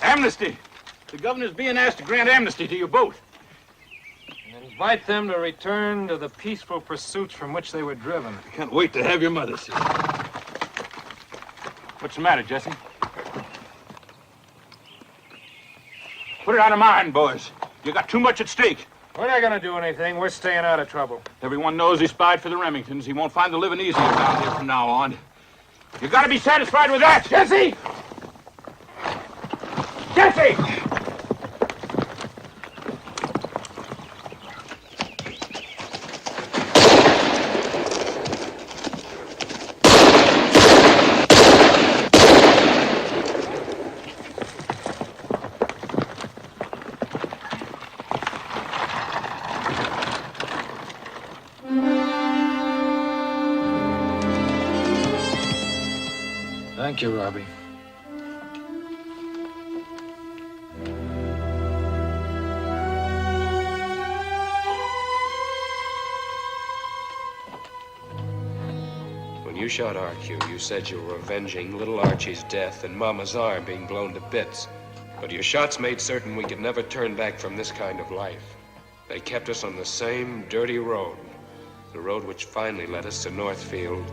Amnesty! The governor's being asked to grant amnesty to you both. And invite them to return to the peaceful pursuits from which they were driven. I can't wait to have your mother see. What's the matter, Jesse? Put it out of mind, boys. You got too much at stake. We're not gonna do anything. We're staying out of trouble. Everyone knows he spied for the Remingtons. He won't find the living easy around here from now on. You gotta be satisfied with that, Jesse! Jesse! Thank you, Robbie. When you shot Arcue, you said you were avenging little Archie's death and Mama's arm being blown to bits. But your shots made certain we could never turn back from this kind of life. They kept us on the same dirty road, the road which finally led us to Northfield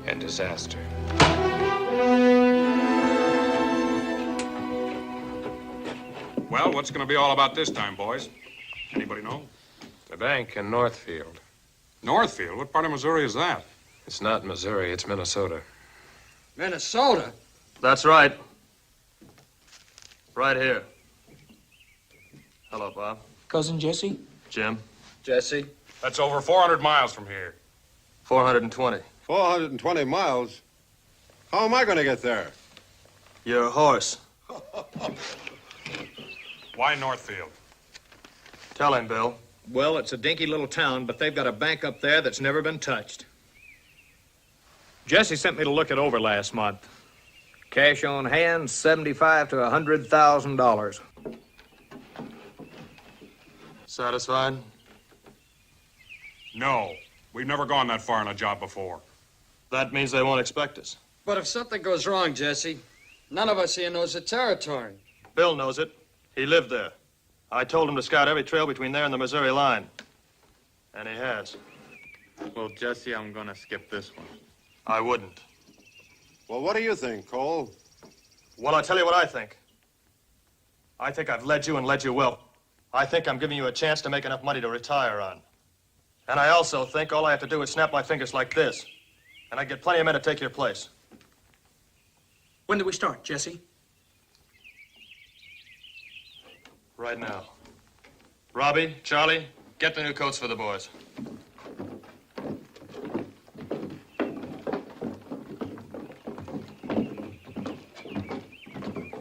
and disaster. Well, what's going to be all about this time, boys? Anybody know? The bank in Northfield. Northfield? What part of Missouri is that? It's not Missouri, it's Minnesota. Minnesota? That's right. Right here. Hello, Bob. Cousin Jesse? Jim. Jesse? That's over 400 miles from here. 420. 420 miles? How am I going to get there? Your horse. Why Northfield? Tell him, Bill. Well, it's a dinky little town, but they've got a bank up there that's never been touched. Jesse sent me to look it over last month. Cash on hand, $75,000 to $100,000. Satisfied? No. We've never gone that far in a job before. That means they won't expect us. But if something goes wrong, Jesse, none of us here knows the territory. Bill knows it. He lived there. I told him to scout every trail between there and the Missouri line. And he has. Well, Jesse, I'm gonna skip this one. I wouldn't. Well, what do you think, Cole? Well, I'll tell you what I think. I think I've led you and led you well. I think I'm giving you a chance to make enough money to retire on. And I also think all I have to do is snap my fingers like this. And I'd get plenty of men to take your place. When do we start, Jesse? Right now. Robbie, Charlie, get the new coats for the boys.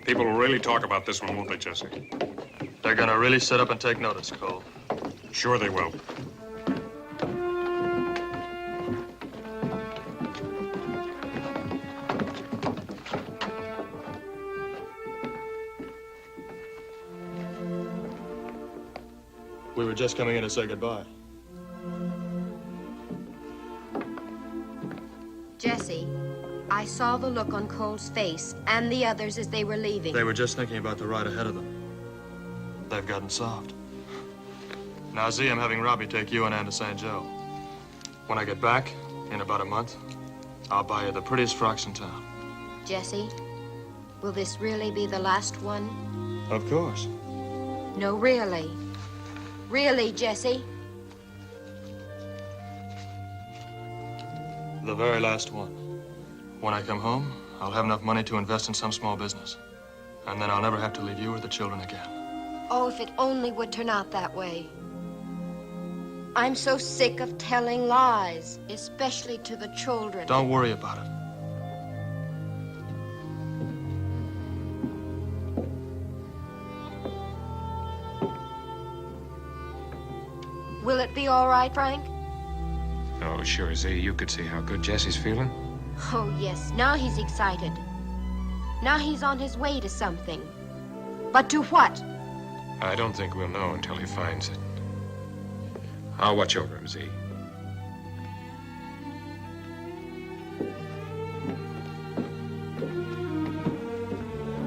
People will really talk about this one, won't they, Jesse? They're gonna really sit up and take notice, Cole. Sure they will. We were just coming in to say goodbye. Jesse, I saw the look on Cole's face and the others as they were leaving. They were just thinking about the ride ahead of them. They've gotten soft. Now, Z, I'm having Robbie take you and Ann to St. Joe. When I get back, in about a month, I'll buy you the prettiest frocks in town. Jesse, will this really be the last one? Of course. No, really. Really, Jesse? The very last one. When I come home, I'll have enough money to invest in some small business. And then I'll never have to leave you or the children again. Oh, if it only would turn out that way. I'm so sick of telling lies, especially to the children. Don't worry about it. Will it be all right, Frank? Oh, sure, Z. You could see how good Jesse's feeling. Oh, yes. Now he's excited. Now he's on his way to something. But to what? I don't think we'll know until he finds it. I'll watch over him, Z.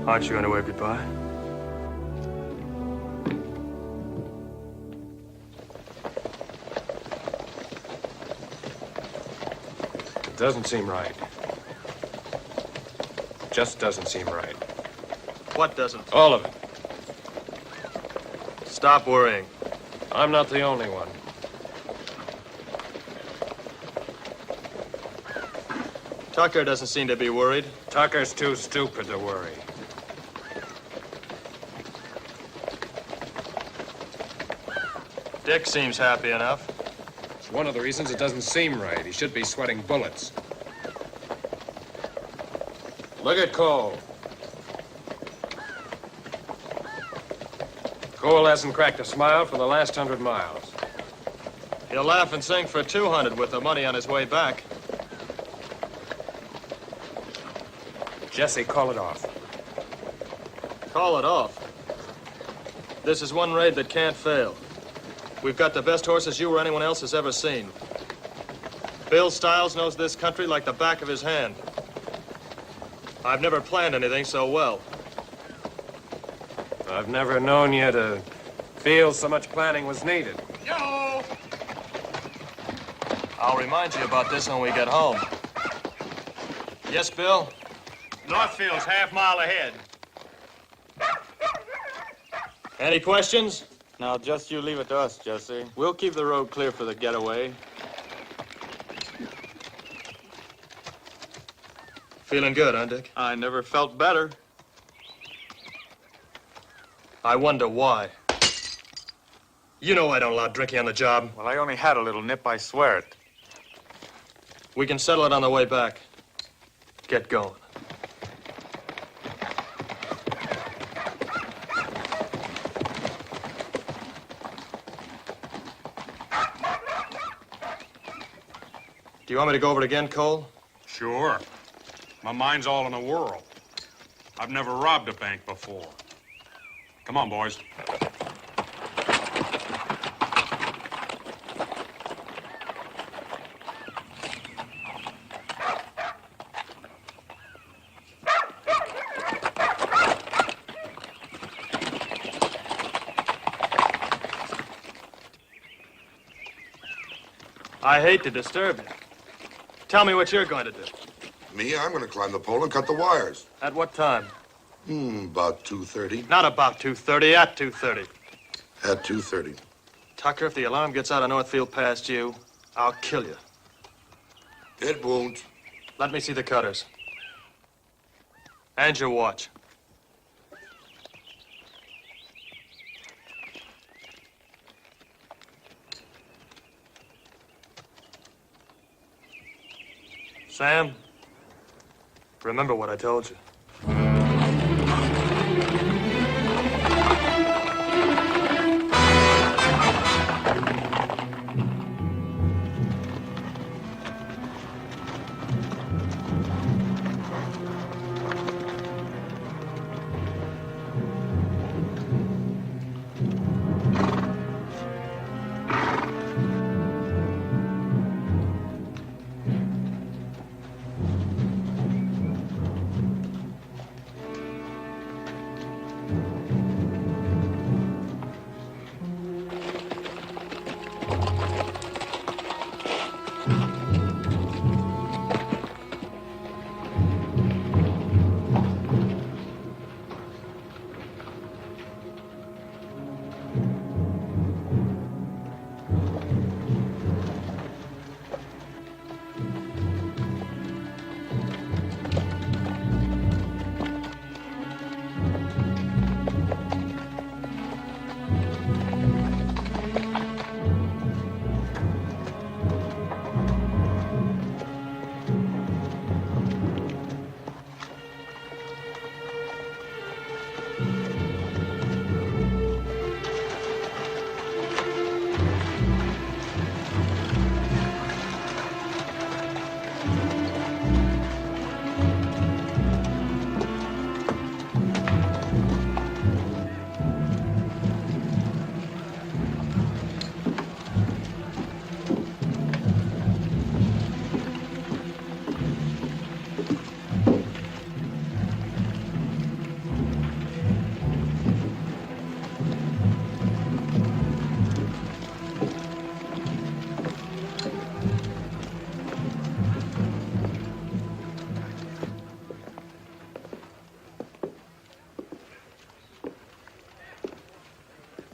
Aren't you going to wave goodbye? It doesn't seem right. Just doesn't seem right. What doesn't? All of it. Stop worrying. I'm not the only one. Tucker doesn't seem to be worried. Tucker's too stupid to worry. Dick seems happy enough. It's one of the reasons it doesn't seem right. He should be sweating bullets. Look at Cole. Cole hasn't cracked a smile for the last 100 miles. He'll laugh and sing for 200 with the money on his way back. Jesse, call it off. Call it off. This is one raid that can't fail. We've got the best horses you or anyone else has ever seen. Bill Stiles knows this country like the back of his hand. I've never planned anything so well. I've never known you to feel so much planning was needed. Yo! I'll remind you about this when we get home. Yes, Bill? Northfield's half-mile ahead. Any questions? Now, just you leave it to us, Jesse. We'll keep the road clear for the getaway. Feeling good, huh, Dick? I never felt better. I wonder why. You know I don't allow drinking on the job. Well, I only had a little nip, I swear it. We can settle it on the way back. Get going. Do you want me to go over it again, Cole? Sure. My mind's all in a whirl. I've never robbed a bank before. Come on, boys. I hate to disturb you. Tell me what you're going to do. Me, I'm going to climb the pole and cut the wires. At what time? About 2:30. Not about 2:30, at 2:30. At 2:30. Tucker, if the alarm gets out of Northfield past you, I'll kill you. It won't. Let me see the cutters. And your watch. Sam, remember what I told you.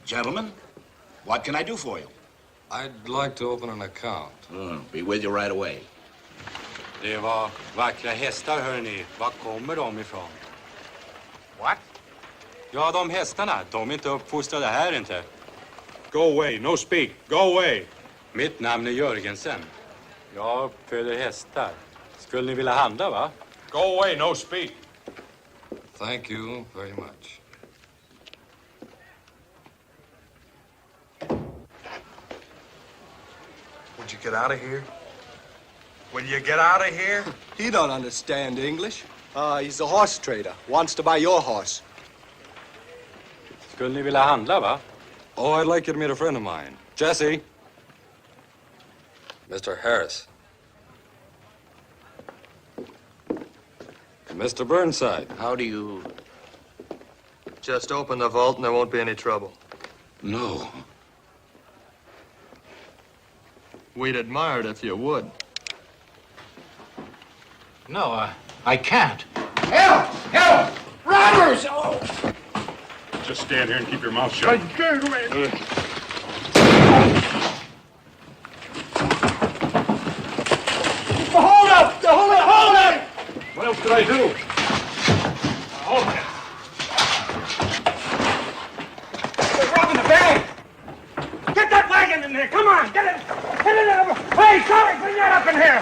Gentlemen, what can I do for you? I'd like to open an account. Be with you right away. Det var vackra hästar, hörni. Var kommer de ifrån? What? Ja, de hästarna. De är inte uppfostrade här inte. Go away, no speak. Go away. Mitt namn är Jörgensen. Jag uppföder hästar. Skulle ni vilja handla, va? Go away, no speak. Thank you very much. Would you get out of here? Will you get out of here? He don't understand English. He's a horse trader. Wants to buy your horse. Skulle ni vilja handla, va? Oh, I'd like you to meet a friend of mine. Jesse. Mr. Harris. Mr. Burnside. How do you... Just open the vault and there won't be any trouble. No. We'd admire it if you would. No, I can't. Help! Help! Robbers! Oh! just stand here and keep your mouth shut. Hold up! Hold it! What else could I do? Hold it! They're robbing the bank! Get that wagon in there! Come on! Get it! Get it in! Hey, sorry! Bring that up in here!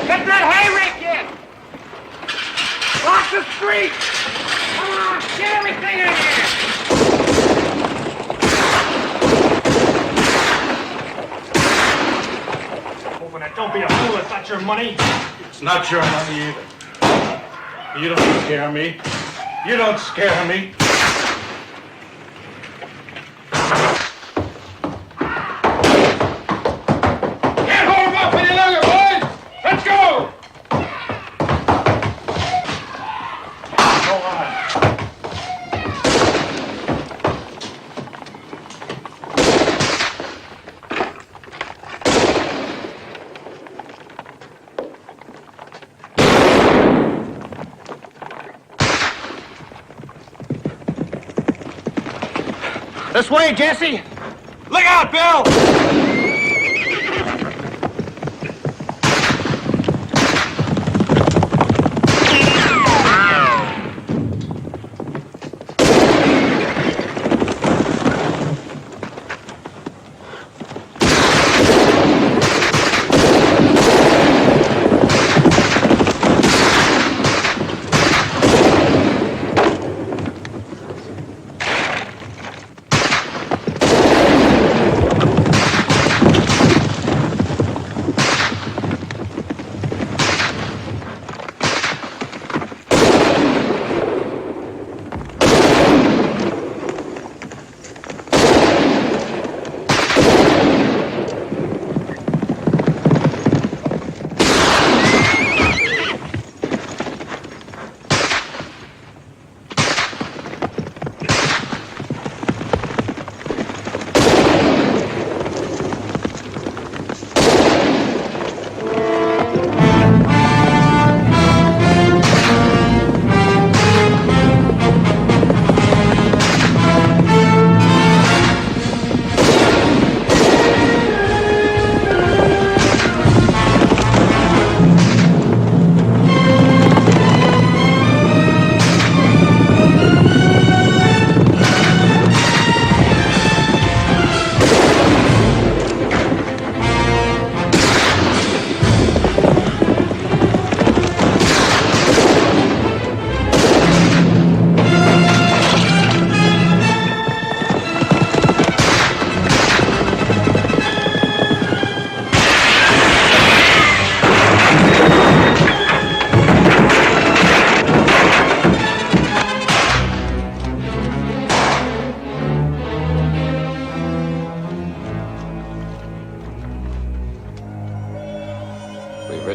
Get that hay rake in! Block the street! Come on! Get everything in here! Open it! Don't be a fool! It's not your money! It's not your money either. You don't scare me. You don't scare me. Can't hold him up any longer, boys! Let's go! Go on. This way, Jesse! Look out, Bill!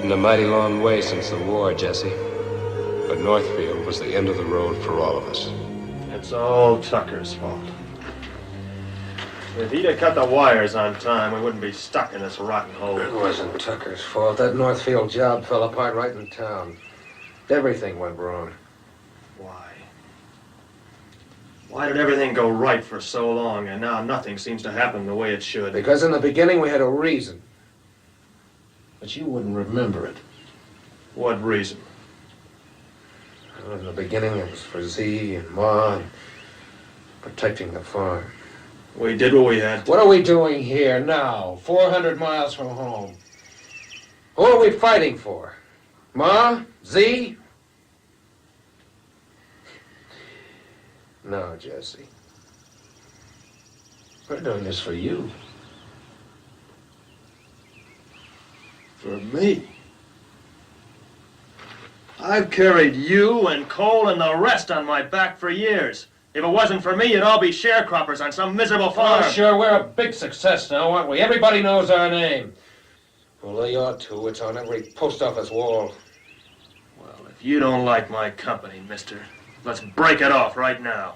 A mighty long way since the war, Jesse. But Northfield was the end of the road for all of us. It's all Tucker's fault. If he'd have cut the wires on time, we wouldn't be stuck in this rotten hole. It wasn't Tucker's fault. That Northfield job fell apart right in town. Everything went wrong. Why? Why did everything go right for so long, and now nothing seems to happen the way it should? Because in the beginning we had a reason. But you wouldn't remember it. What reason? Well, in the beginning it was for Z and Ma and protecting the farm. We did what we had to. What are we doing here now, 400 miles from home? Who are we fighting for? Ma? Z? No, Jesse. We're doing this for you. For me? I've carried you and Cole and the rest on my back for years. If it wasn't for me, you'd all be sharecroppers on some miserable farm. Oh, sure, we're a big success now, aren't we? Everybody knows our name. Well, they ought to. It's on every post office wall. Well, if you don't like my company, mister, let's break it off right now.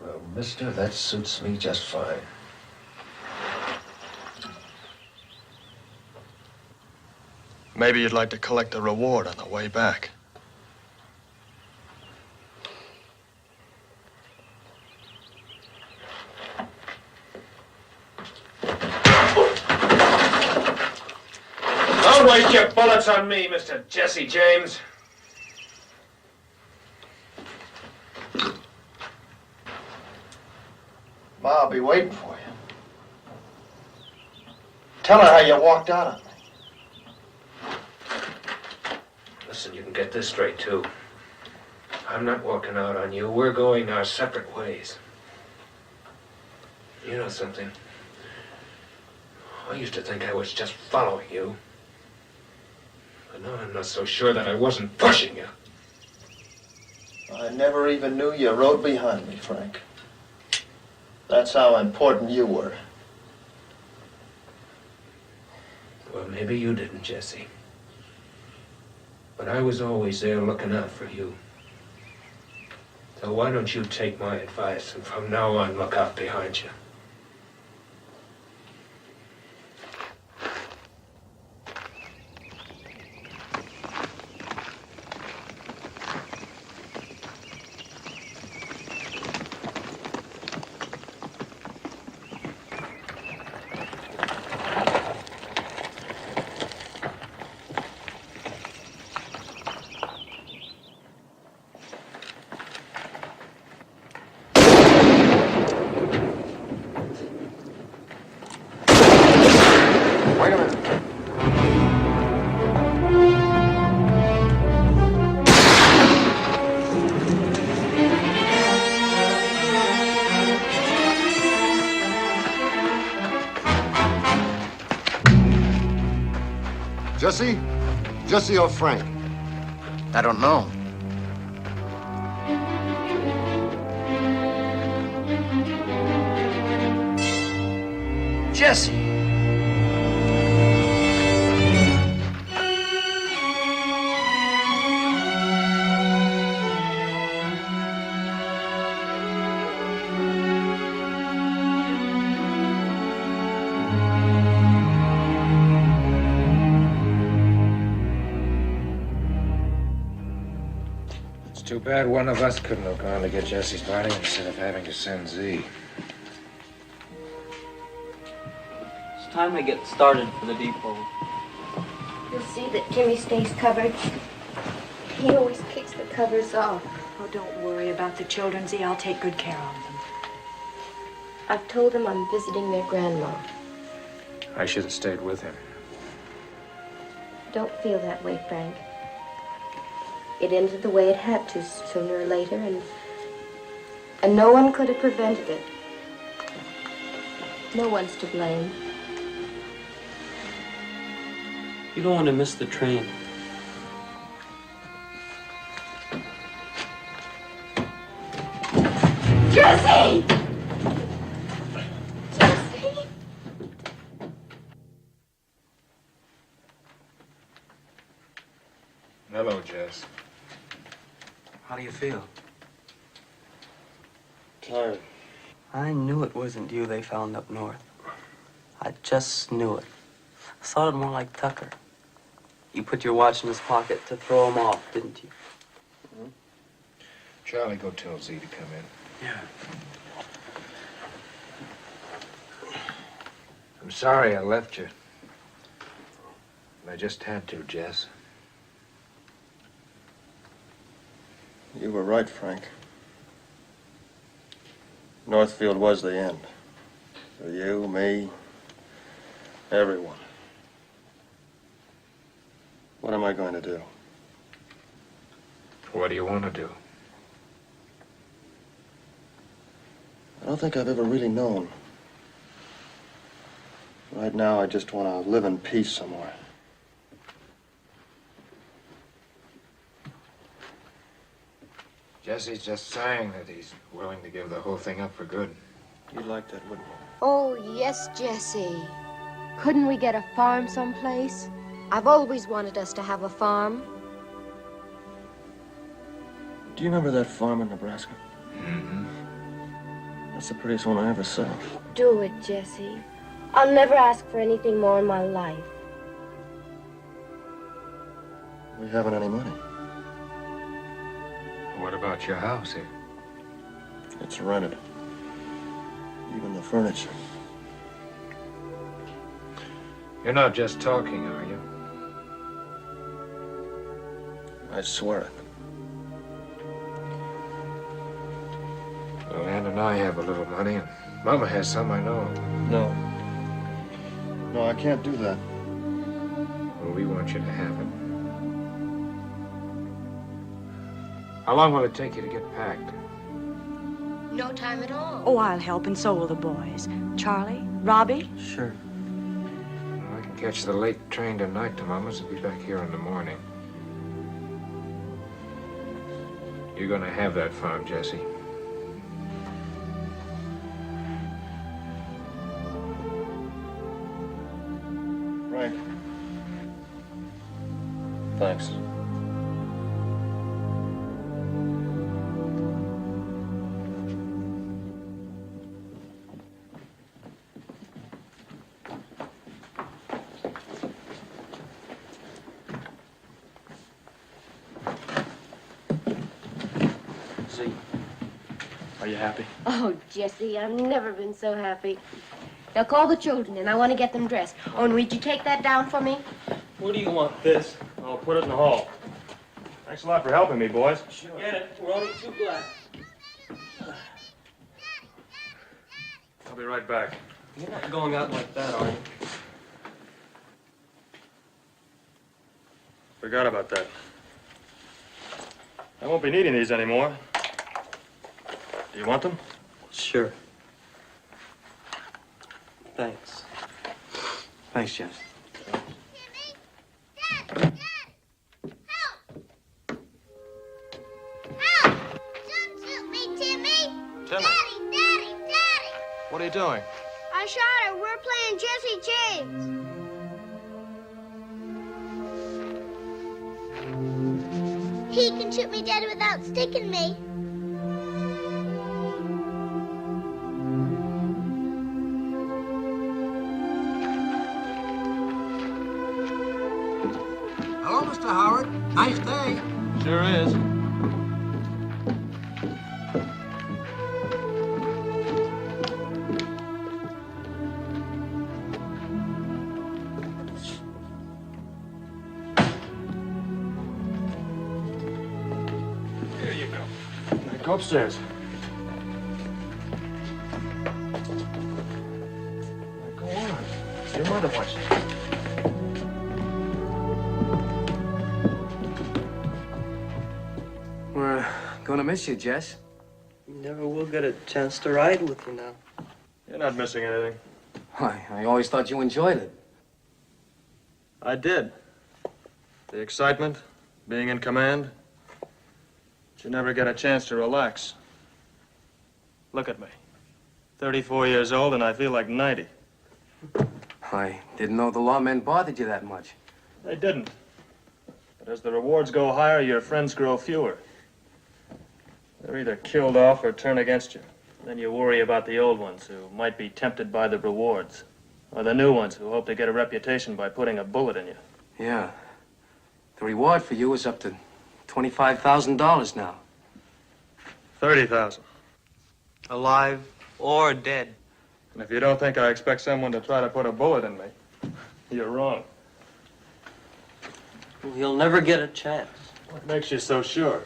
Well, mister, that suits me just fine. Maybe you'd like to collect the reward on the way back. Don't waste your bullets on me, Mr. Jesse James. Ma, I'll be waiting for you. Tell her how you walked out on me. Listen, you can get this straight, too. I'm not walking out on you. We're going our separate ways. You know something? I used to think I was just following you. But now I'm not so sure that I wasn't pushing you. I never even knew you rode behind me, Frank. That's how important you were. Well, maybe you didn't, Jesse. But I was always there looking out for you. So why don't you take my advice and from now on look out behind you? Jesse? Jesse or Frank? I don't know. Jesse! Too bad one of us couldn't have gone to get Jesse's body instead of having to send Z. It's time to get started for the depot. You'll see that Jimmy stays covered. He always kicks the covers off. Oh, don't worry about the children, Z. I'll take good care of them. I've told him I'm visiting their grandma. I should have stayed with him. Don't feel that way, Frank. It ended the way it had to sooner or later, and no one could have prevented it. No one's to blame. You don't want to miss the train. Jesse! Jesse! Hello, Jess. How do you feel? Tired. I knew it wasn't you they found up north. I just knew it. I thought it more like Tucker. You put your watch in his pocket to throw him off, didn't you? Mm-hmm. Charlie, go tell Z to come in. Yeah. I'm sorry I left you. I just had to, Jess. You were right, Frank. Northfield was the end. For you, me, everyone. What am I going to do? What do you want to do? I don't think I've ever really known. Right now, I just want to live in peace somewhere. Jesse's just saying that he's willing to give the whole thing up for good. You'd like that, wouldn't you? Oh, yes, Jesse. Couldn't we get a farm someplace? I've always wanted us to have a farm. Do you remember that farm in Nebraska? Mm-hmm. That's the prettiest one I ever saw. Do it, Jesse. I'll never ask for anything more in my life. We haven't any money. What about your house here? It's rented. Even the furniture. You're not just talking, are you? I swear it. Well, Ann and I have a little money, and Mama has some, I know. No. No, I can't do that. Well, we want you to have it. How long will it take you to get packed? No time at all. Oh, I'll help, and so will the boys. Charlie? Robbie? Sure. Well, I can catch the late train tonight to Mama's and be back here in the morning. You're gonna have that farm, Jesse. Frank. Thanks. Z, are you happy? Oh, Jesse, I've never been so happy. Now call the children, and I want to get them dressed. Oh, and would you take that down for me? Where do you want this? I'll put it in the hall. Thanks a lot for helping me, boys. Get it. We're only two glass. I'll be right back. You're not going out like that, are you? Forgot about that. I won't be needing these anymore. Do you want them? Sure. Thanks. Thanks, Jess. What are you doing? I shot her. We're playing Jesse James. He can shoot me dead without sticking me. Hello, Mr. Howard. Nice day. Sure is. Go upstairs. Go on. Your mother wants you. We're gonna miss you, Jess. You never will get a chance to ride with you now. You're not missing anything. Why, I always thought you enjoyed it. I did. The excitement, being in command. But you never get a chance to relax. Look at me. 34 years old, and I feel like 90. I didn't know the lawmen bothered you that much. They didn't. But as the rewards go higher, your friends grow fewer. They're either killed off or turn against you. Then you worry about the old ones who might be tempted by the rewards. Or the new ones who hope to get a reputation by putting a bullet in you. Yeah. The reward for you is up to $25,000 now. 30,000. Alive or dead. And if you don't think I expect someone to try to put a bullet in me, you're wrong. You'll never get a chance. What makes you so sure?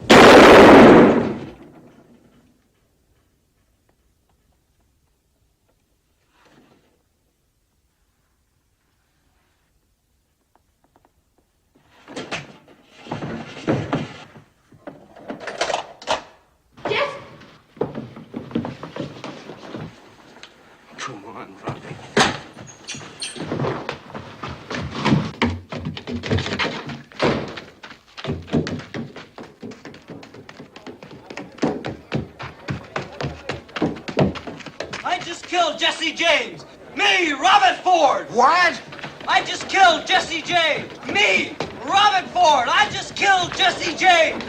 Come on, Robbie. I just killed Jesse James. Me, Robert Ford. What? I just killed Jesse James. Me, Robert Ford. I just killed Jesse James.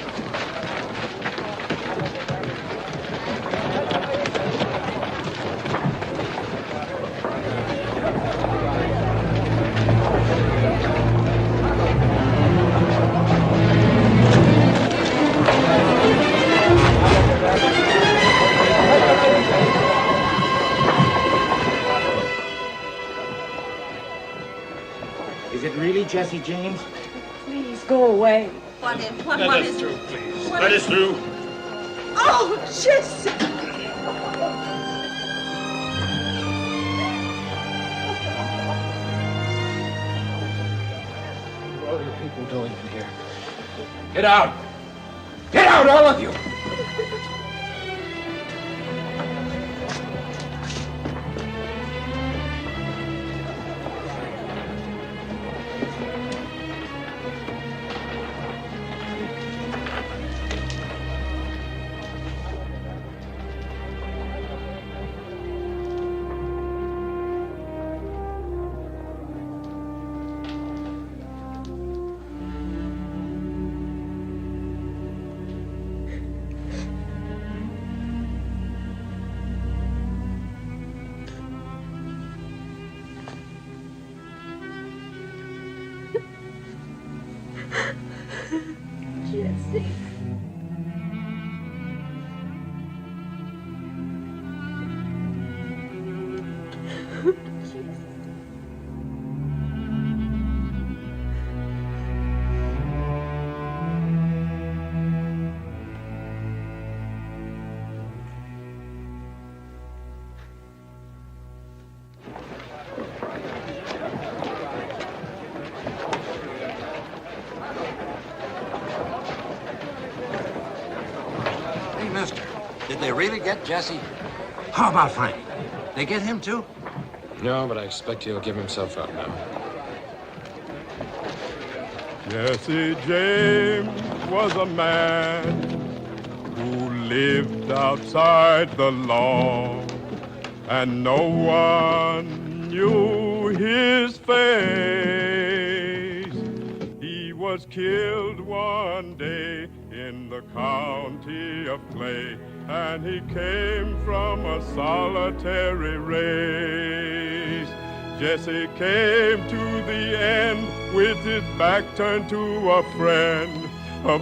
Is it really Jesse James? Please go away. What is? What Let us is? through, please. What Let is- us through. Oh, Jesse! What are you people doing in here? Get out! Get out, all of you! Jesse. Hey, mister, did they really get Jesse? How about Frank? They get him too? No, but I expect he'll give himself up now. Jesse James was a man who lived outside the law, and no one knew his face. He was killed one day in the county of Clay, and he came from a solitary race. Jesse came to the end with his back turned to a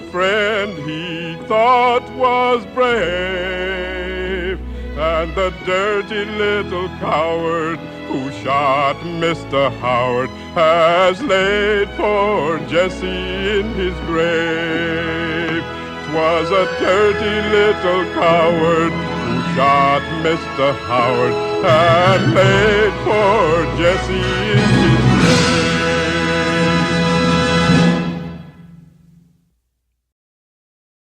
friend he thought was brave. And the dirty little coward who shot Mr. Howard has laid poor Jesse in his grave. 'Twas a dirty little coward who shot Mr. Howard and laid poor Jesse in his